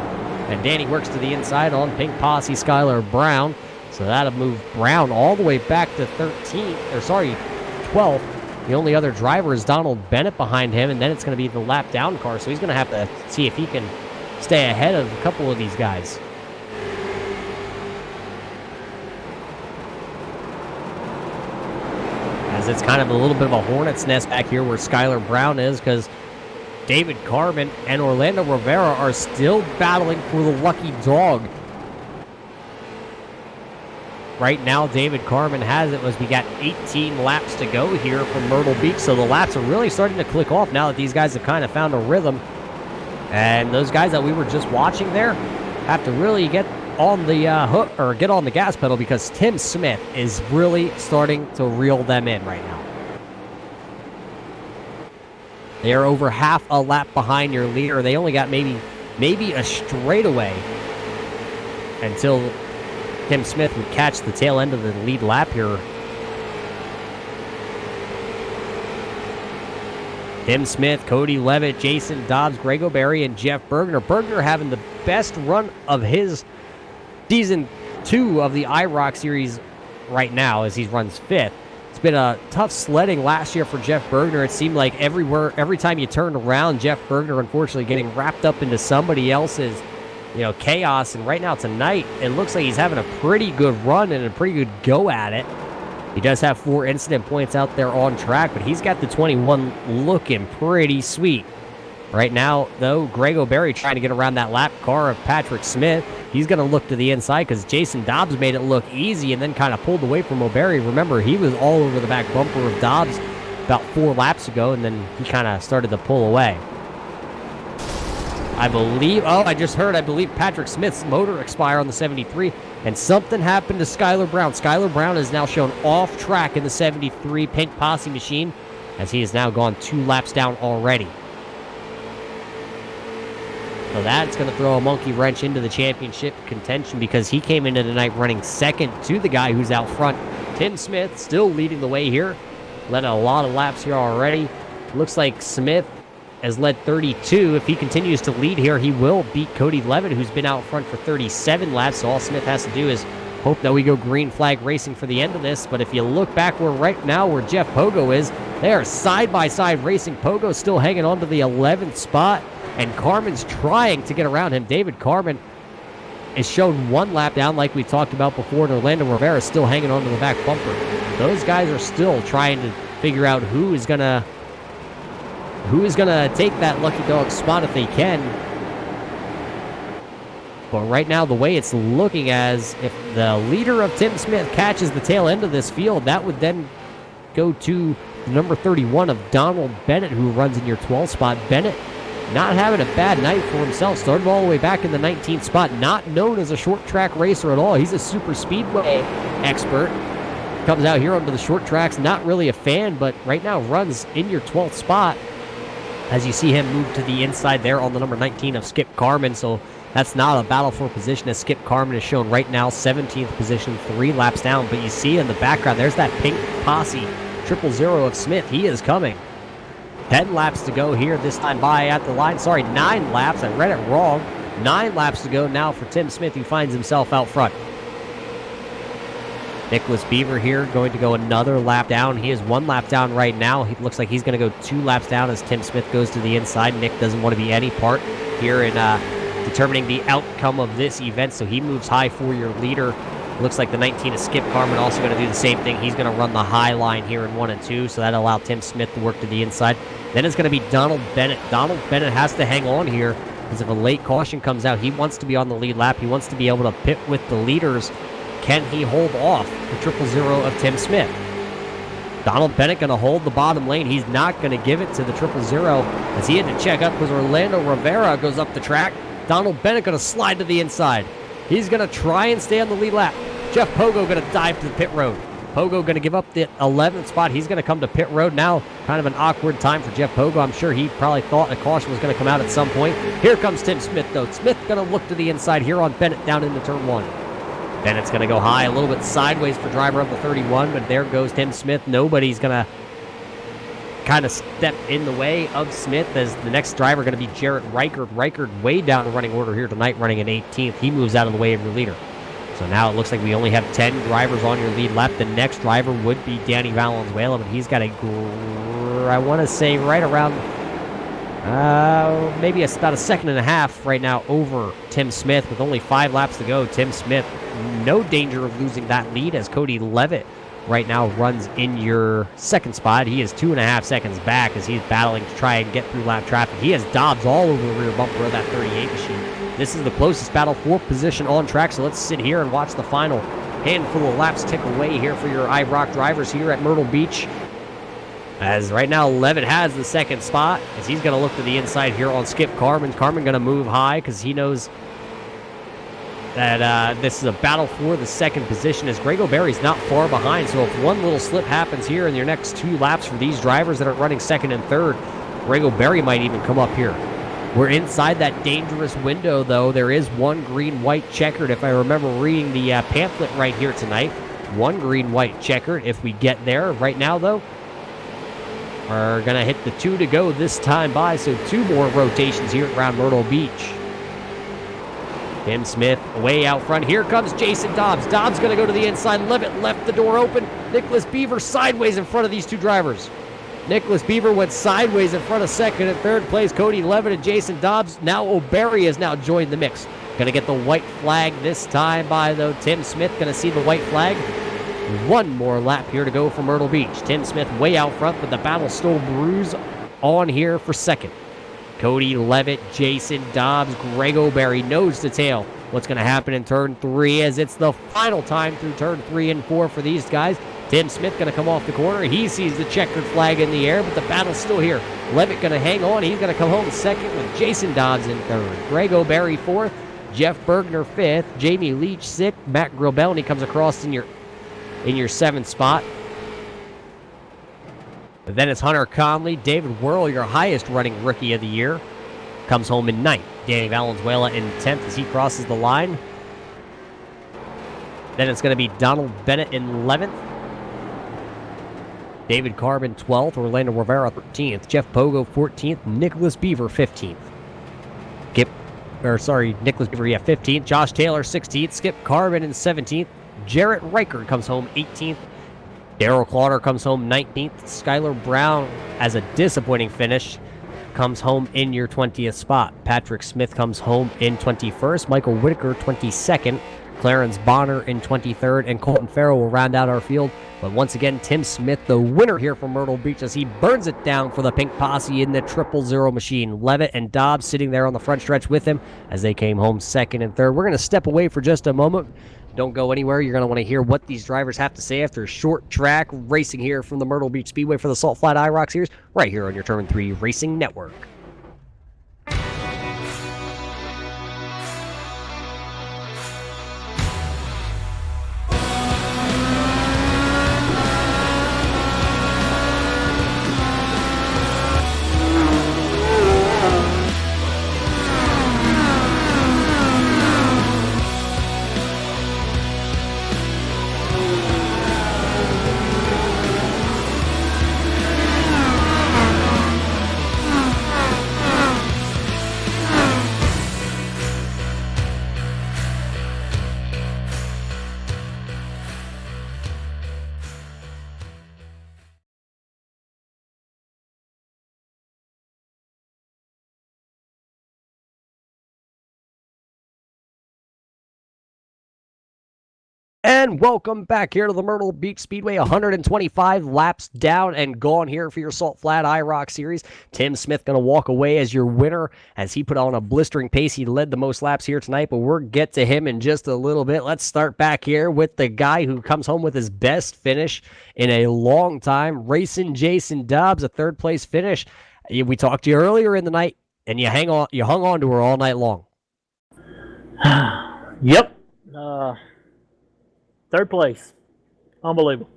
Speaker 1: And Danny works to the inside on Pink Posse Skylar Brown, so that'll move Brown all the way back to 12th. The only other driver is Donald Bennett behind him, and then it's going to be the lap down car, so he's going to have to see if he can stay ahead of a couple of these guys. As it's kind of a little bit of a hornet's nest back here where Skylar Brown is, because David Carmen and Orlando Rivera are still battling for the lucky dog. Right now, David Carmen has it as we got 18 laps to go here from Myrtle Beach, so the laps are really starting to click off now that these guys have kind of found a rhythm. And those guys that we were just watching there have to really get on the hook or get on the gas pedal, because Tim Smith is really starting to reel them in right now. They are over half a lap behind your leader. They only got maybe a straightaway until Tim Smith would catch the tail end of the lead lap here. Tim Smith, Cody Levitt, Jason Dobbs, Grego Berry, and Jeff Bergner. Bergner having the best run of his Season 2 of the IROC series right now as he runs 5th. It's been a tough sledding last year for Jeff Bergner. It seemed like every time you turned around, Jeff Bergner unfortunately getting wrapped up into somebody else's chaos. And right now tonight, it looks like he's having a pretty good run and a pretty good go at it. He does have 4 incident points out there on track, but he's got the 21 looking pretty sweet. Right now, though, Grego Berry trying to get around that lap car of Patrick Smith. He's going to look to the inside because Jason Dobbs made it look easy and then kind of pulled away from O'Berry. Remember, he was all over the back bumper of Dobbs about 4 laps ago, and then he kind of started to pull away. I believe Patrick Smith's motor expired on the 73, and something happened to Skylar Brown. Skylar Brown is now shown off track in the 73 Pink Posse machine, as he has now gone 2 laps down already. So that's going to throw a monkey wrench into the championship contention, because he came into tonight running second to the guy who's out front. Tim Smith still leading the way here. Led a lot of laps here already. Looks like Smith has led 32. If he continues to lead here, he will beat Cody Levitt, who's been out front for 37 laps. So all Smith has to do is hope that we go green flag racing for the end of this. But if you look back where Jeff Pogo is, they are side-by-side racing. Pogo's still hanging on to the 11th spot, and Carmen's trying to get around him. David Carmen is shown 1 lap down like we talked about before, and Orlando Rivera is still hanging on to the back bumper. Those guys are still trying to figure out who is gonna take that lucky dog spot if they can. But right now, the way it's looking, as if the leader of Tim Smith catches the tail end of this field, that would then go to number 31 of Donald Bennett, who runs in your 12th spot. Bennett not having a bad night for himself. Started all the way back in the 19th spot. Not known as a short track racer at all. He's a super speedway expert. Comes out here onto the short tracks. Not really a fan, but right now runs in your 12th spot. As you see him move to the inside there on the number 19 of Skip Carmen. So that's not a battle for position, as Skip Carmen is shown right now 17th position, 3 laps down. But you see in the background, there's that Pink Posse 000 of Smith. He is coming. 10 laps to go here, this time by at the line. Sorry, 9 laps. I read it wrong. 9 laps to go now for Tim Smith, who finds himself out front. Nicholas Beaver here going to go another lap down. He is 1 lap down right now. He looks like he's going to go 2 laps down as Tim Smith goes to the inside. Nick doesn't want to be any part here in determining the outcome of this event, so he moves high for your leader. Looks like the 19 is Skip Carmen also going to do the same thing. He's going to run the high line here in 1 and 2, so that'll allow Tim Smith to work to the inside. Then it's going to be Donald Bennett. Donald Bennett has to hang on here, because if a late caution comes out, he wants to be on the lead lap. He wants to be able to pit with the leaders. Can he hold off the 000 of Tim Smith? Donald Bennett going to hold the bottom lane. He's not going to give it to the 000 as he had to check up because Orlando Rivera goes up the track. Donald Bennett going to slide to the inside. He's going to try and stay on the lead lap. Jeff Pogo going to dive to the pit road. Pogo going to give up the 11th spot. He's going to come to pit road now. Kind of an awkward time for Jeff Pogo. I'm sure he probably thought a caution was going to come out at some point. Here comes Tim Smith, though. Smith going to look to the inside here on Bennett down into turn 1. Bennett's going to go high, a little bit sideways for driver of the 31, but there goes Tim Smith. Nobody's going to kind of step in the way of Smith as the next driver going to be Jarrett Reichard. Reichard way down the running order here tonight, running in 18th. He moves out of the way of your leader. So now it looks like we only have 10 drivers on your lead lap. The next driver would be Danny Valenzuela, but he's got I want to say right around maybe about a second and a half right now over Tim Smith with only 5 laps to go. Tim Smith, no danger of losing that lead as Cody Levitt right now runs in your second spot. He is 2.5 seconds back as he's battling to try and get through lap traffic. He has Dobbs all over the rear bumper of that 38 machine. This is the closest battle for position on track, so let's sit here and watch the final handful of laps tick away here for your IROC drivers here at Myrtle Beach. As right now, Levitt has the second spot as he's going to look to the inside here on Skip Carmen. Carmen going to move high because he knows that this is a battle for the second position as Grego Berry's not far behind. So if one little slip happens here in your next 2 laps for these drivers that are running second and third, Grego Berry might even come up here. We're inside that dangerous window, though. There is 1 green-white checkered, if I remember reading the pamphlet right here tonight. 1 green-white checkered if we get there. Right now, though, we're going to hit the 2 to go this time by, so 2 more rotations here around Myrtle Beach. Tim Smith way out front. Here comes Jason Dobbs. Dobbs going to go to the inside. Levitt left the door open. Nicholas Beaver sideways in front of these 2 drivers. Nicholas Beaver went sideways in front of second and third place. Cody Levitt and Jason Dobbs. Now O'Berry has now joined the mix. Going to get the white flag this time by, though, Tim Smith. Going to see the white flag. 1 more lap here to go for Myrtle Beach. Tim Smith way out front, but the battle still brews on here for second. Cody Levitt, Jason Dobbs, Greg O'Berry, nose to tail. What's going to happen in turn 3 as it's the final time through turn 3 and 4 for these guys. Tim Smith going to come off the corner. He sees the checkered flag in the air, but the battle's still here. Levitt going to hang on. He's going to come home second with Jason Dobbs in third. Greg O'Berry 4th. Jeff Bergner 5th. Jamie Leach 6th. Matt Grobelny comes across in your 7th spot. But then it's Hunter Conley. David Whirl, your highest running rookie of the year, comes home in 9th. Danny Valenzuela in 10th as he crosses the line. Then it's going to be Donald Bennett in 11th. David Carbon 12th. Orlando Rivera 13th. Jeff Pogo 14th. Nicholas Beaver 15th. Nicholas Beaver, 15th. Josh Taylor 16th. Skip Carbon in 17th. Jarrett Reichard comes home 18th. Darrell Clauder comes home 19th. Skylar Brown, as a disappointing finish, comes home in your 20th spot. Patrick Smith comes home in 21st. Michael Whitaker 22nd. Clarence Bonner in 23rd. And Colton Farrell will round out our field. But once again, Tim Smith, the winner here from Myrtle Beach, as he burns it down for the Pink Posse in the 000 machine. Levitt and Dobbs sitting there on the front stretch with him as they came home second and third. We're going to step away for just a moment. Don't go anywhere. You're going to want to hear what these drivers have to say after short track racing here from the Myrtle Beach Speedway for the Salt Flat IROC Series, right here on your Turn 3 Racing Network. And welcome back here to the Myrtle Beach Speedway. 125 laps down and gone here for your Salt Flat IROC series. Tim Smith going to walk away as your winner as he put on a blistering pace. He led the most laps here tonight, but we'll get to him in just a little bit. Let's start back here with the guy who comes home with his best finish in a long time, Racing Jason Dobbs, a third-place finish. We talked to you earlier in the night, and you hung on to her all night long.
Speaker 6: Yep. Third place. Unbelievable.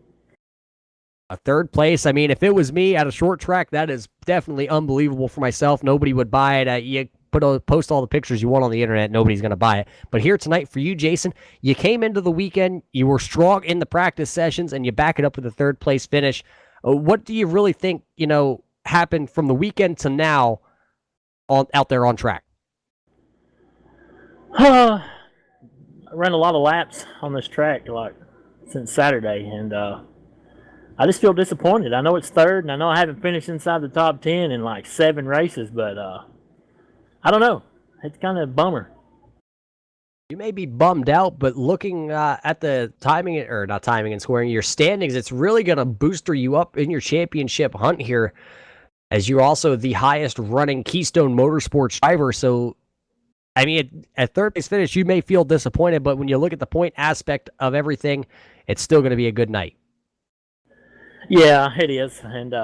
Speaker 1: A third place. I mean, if it was me at a short track, that is definitely unbelievable for myself. Nobody would buy it. You post all the pictures you want on the internet. Nobody's going to buy it. But here tonight for you, Jason, you came into the weekend. You were strong in the practice sessions, and you back it up with a third place finish. What do you really think, happened from the weekend to now out there on track?
Speaker 6: I ran a lot of laps on this track since Saturday, and I just feel disappointed. I know it's third, and I know I haven't finished inside the top 10 in 7 races, but I don't know. It's kind of a bummer.
Speaker 1: You may be bummed out, but looking at the not timing and scoring, your standings, it's really going to booster you up in your championship hunt here, as you're also the highest running Keystone Motorsports driver. So, I mean, at third place finish, you may feel disappointed, but when you look at the point aspect of everything, it's still going to be a good night.
Speaker 6: Yeah, it is. And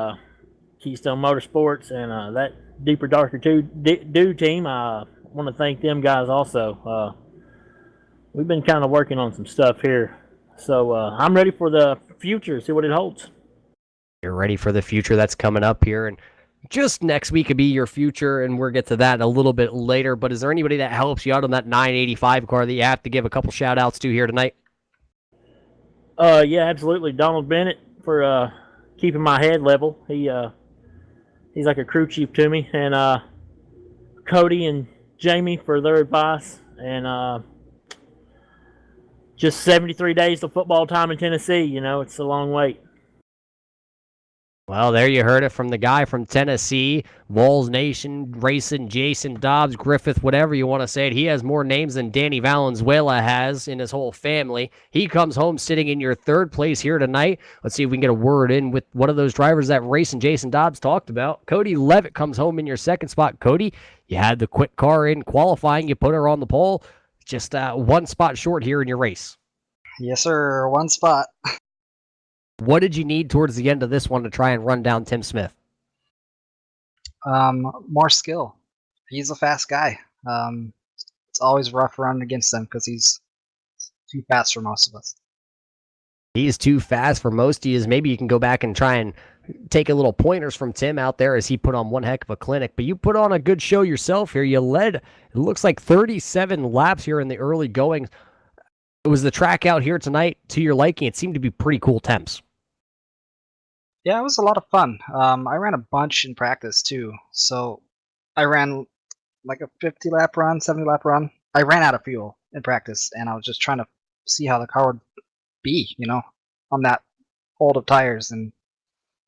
Speaker 6: Keystone Motorsports and that Deeper Darker Do team, I want to thank them guys also. We've been kind of working on some stuff here. So I'm ready for the future, see what it holds.
Speaker 1: You're ready for the future that's coming up here, and just next week could be your future, and we'll get to that a little bit later. But is there anybody that helps you out on that 985 car that you have to give a couple shout-outs to here tonight?
Speaker 6: Yeah, absolutely. Donald Bennett for keeping my head level. He's like a crew chief to me. And Cody and Jamie for their advice. And just 73 days to football time in Tennessee. It's a long wait.
Speaker 1: Well, there you heard it from the guy from Tennessee, Walls Nation, Racing, Jason Dobbs, Griffith, whatever you want to say it. He has more names than Danny Valenzuela has in his whole family. He comes home sitting in your third place here tonight. Let's see if we can get a word in with one of those drivers that Racing Jason Dobbs talked about. Cody Levitt comes home in your second spot. Cody, you had the quick car in qualifying. You put her on the pole. Just one spot short here in your race.
Speaker 3: Yes, sir. One spot.
Speaker 1: What did you need towards the end of this one to try and run down Tim Smith?
Speaker 3: More skill. He's a fast guy. It's always rough running against him because he's too fast for most of us.
Speaker 1: He's too fast for most of you. Maybe you can go back and try and take a little pointers from Tim out there as he put on one heck of a clinic. But you put on a good show yourself here. You led, it looks like 37 laps here in the early going. It was the track out here tonight to your liking. It seemed to be pretty cool temps.
Speaker 3: Yeah, it was a lot of fun. I ran a bunch in practice too. So I ran like a 50 lap run, 70 lap run. I ran out of fuel in practice, and I was just trying to see how the car would be, on that old of tires. And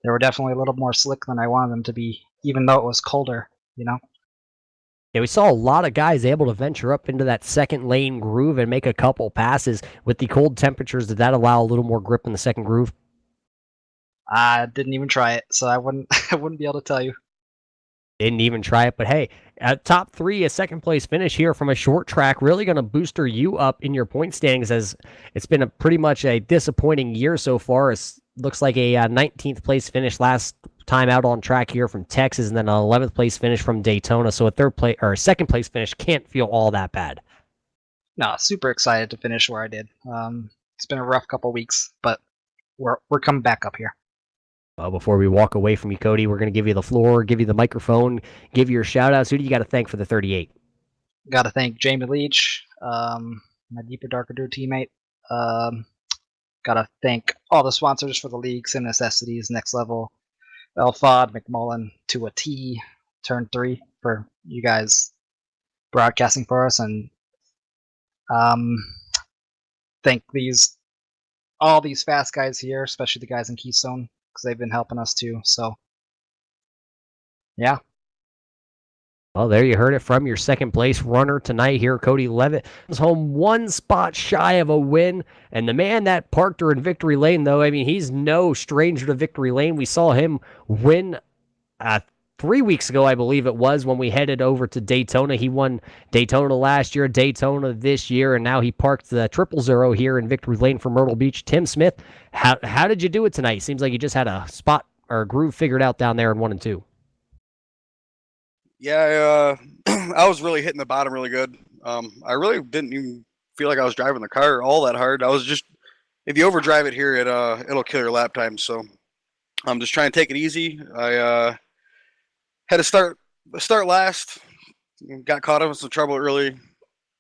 Speaker 3: they were definitely a little more slick than I wanted them to be, even though it was colder,
Speaker 1: Yeah, we saw a lot of guys able to venture up into that second lane groove and make a couple passes. With the cold temperatures, did that allow a little more grip in the second groove?
Speaker 3: I didn't even try it, so I wouldn't be able to tell you.
Speaker 1: Didn't even try it, but hey, at top 3, a second place finish here from a short track, really going to booster you up in your point standings, as it's been pretty much a disappointing year so far. It looks like a 19th place finish last time out on track here from Texas, and then an 11th place finish from Daytona. So a second place finish can't feel all that bad.
Speaker 3: No, super excited to finish where I did. It's been a rough couple weeks, but we're coming back up here.
Speaker 1: Well, before we walk away from you, Cody, we're going to give you the floor, give you the microphone, give you your shout-outs. Who do you got to thank for the 38?
Speaker 3: Got to thank Jamie Leach, my Deeper Darker Do teammate. Got to thank all the sponsors for the league, Sim Necessities, Next Level, Elfod, McMullen, to a T, Turn 3, for you guys broadcasting for us. And thank all these fast guys here, especially the guys in Keystone, because they've been helping us too. So, yeah.
Speaker 1: Well, there you heard it from your second place runner tonight here, Cody Levitt. Was home one spot shy of a win. And the man that parked her in victory lane, though, I mean, he's no stranger to victory lane. We saw him win 3 weeks ago, I believe it was, when we headed over to Daytona. He won Daytona last year, Daytona this year, and now he parked the 000 here in victory lane for Myrtle Beach. Tim Smith, how did you do it tonight? Seems like you just had a spot or a groove figured out down there in 1 and 2.
Speaker 8: Yeah, I was really hitting the bottom really good. I really didn't even feel like I was driving the car all that hard. I was just, if you overdrive it here, it'll kill your lap time. So I'm just trying to take it easy. I had to start last. Got caught up in some trouble early.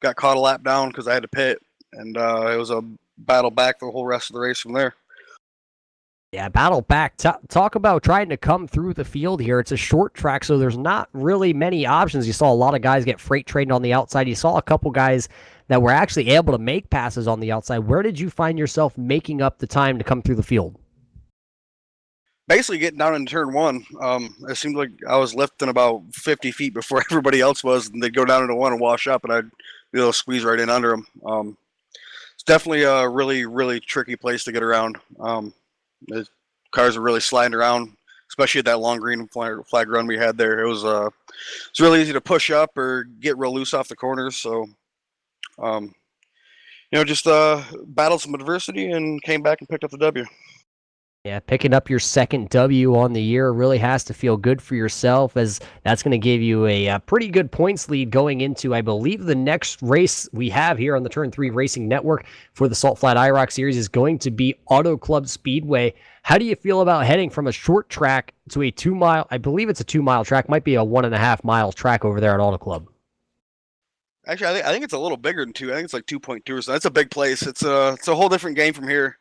Speaker 8: Got caught a lap down because I had to pit, and it was a battle back the whole rest of the race from there.
Speaker 1: Yeah, battle back. Talk about trying to come through the field here. It's a short track, so there's not really many options. You saw a lot of guys get freight trained on the outside. You saw a couple guys that were actually able to make passes on the outside. Where did you find yourself making up the time to come through the field?
Speaker 8: Basically getting down into turn one. It seemed like I was lifting about 50 feet before everybody else was, and they'd go down into one and wash up, and I'd be able to squeeze right in under them. It's definitely a really, really tricky place to get around. The cars are really sliding around, especially at that long green flag run we had there. It's really easy to push up or get real loose off the corners. So, just battled some adversity and came back and picked up the W.
Speaker 1: Yeah, picking up your second W on the year really has to feel good for yourself, as that's going to give you a pretty good points lead going into, I believe, the next race we have here on the Turn 3 Racing Network for the Salt Flat IROC Series is going to be Auto Club Speedway. How do you feel about heading from a short track to a 2 mile, I believe it's a 2 mile track, might be a 1.5 mile track over there at Auto Club?
Speaker 8: Actually, I think it's a little bigger than 2. I think it's like 2.2 or so. That's a big place. It's a whole different game from here.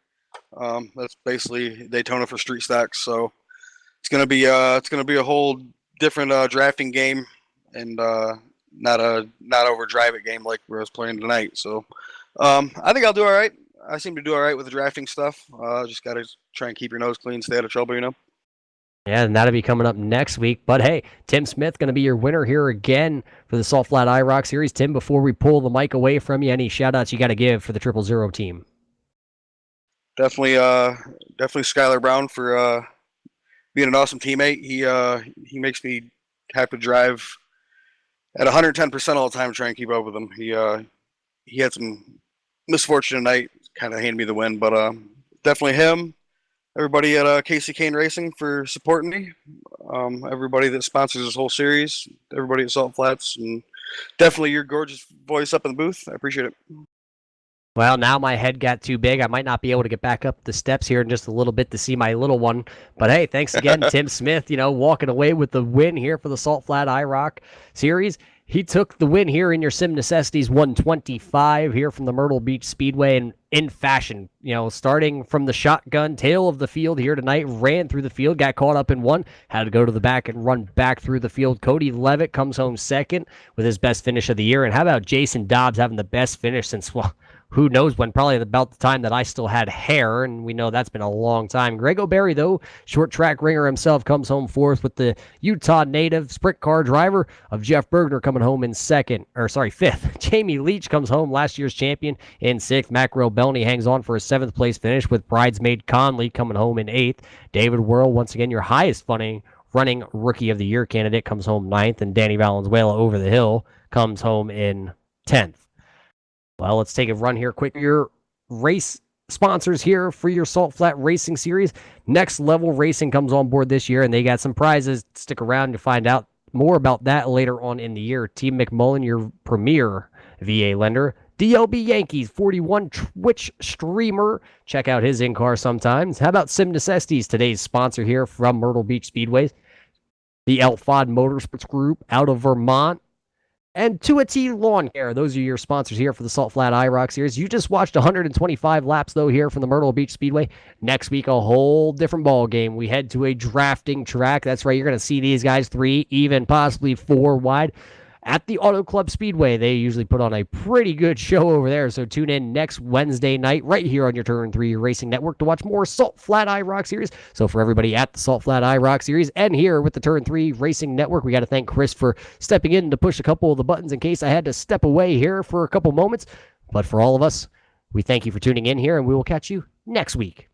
Speaker 8: That's basically Daytona for street stocks. So it's gonna be a whole different drafting game, and not overdrive it game like we was playing tonight. So I think I'll do all right. I seem to do all right with the drafting stuff. Just gotta try and keep your nose clean, stay out of trouble,
Speaker 1: Yeah, and that'll be coming up next week. But hey, Tim Smith going to be your winner here again for the Salt Flat IROC Series. Tim, before we pull the mic away from you, any shout-outs you got to give for the 000 team?
Speaker 8: Definitely Skylar Brown for being an awesome teammate. He makes me have to drive at 110% all the time to try and keep up with him. He had some misfortune tonight, kind of handed me the win, but definitely him. Everybody at Casey Kane Racing for supporting me. Everybody that sponsors this whole series. Everybody at Salt Flats, and definitely your gorgeous voice up in the booth. I appreciate it.
Speaker 1: Well, now my head got too big. I might not be able to get back up the steps here in just a little bit to see my little one. But hey, thanks again, Tim Smith, walking away with the win here for the Salt Flat IROC Series. He took the win here in your Sim Necessities 125 here from the Myrtle Beach Speedway, and in fashion, starting from the shotgun tail of the field here tonight, ran through the field, got caught up in one, had to go to the back and run back through the field. Cody Levitt comes home second with his best finish of the year. And how about Jason Dobbs having the best finish since, who knows when, probably about the time that I still had hair, and we know that's been a long time. Greg O'Berry, though, short track ringer himself, comes home fourth with the Utah native sprint car driver of Jeff Bergner coming home in fifth. Jamie Leach comes home, last year's champion, in sixth. Macro Belney hangs on for a seventh place finish with bridesmaid Conley coming home in eighth. David Whirl, once again, your highest running Rookie of the Year candidate, comes home ninth, and Danny Valenzuela over the hill comes home in 10th. Well, let's take a run here quick. Your race sponsors here for your Salt Flat Racing Series. Next Level Racing comes on board this year, and they got some prizes. Stick around to find out more about that later on in the year. Team McMullen, your premier VA lender. DLB Yankees, 41 Twitch streamer. Check out his in-car sometimes. How about Sim Necessities, today's sponsor here from Myrtle Beach Speedways? The Elfod Motorsports Group out of Vermont. And 2T Lawn Care. Those are your sponsors here for the Salt Flat IROC Series. You just watched 125 laps, though, here from the Myrtle Beach Speedway. Next week, a whole different ball game. We head to a drafting track. That's right. You're going to see these guys 3, even possibly 4 wide. at the Auto Club Speedway. They usually put on a pretty good show over there, so tune in next Wednesday night right here on your Turn 3 Racing Network to watch more Salt Flat IROC Series. So for everybody at the Salt Flat IROC Series and here with the Turn 3 Racing Network, we got to thank Chris for stepping in to push a couple of the buttons in case I had to step away here for a couple moments. But for all of us, we thank you for tuning in here, and we will catch you next week.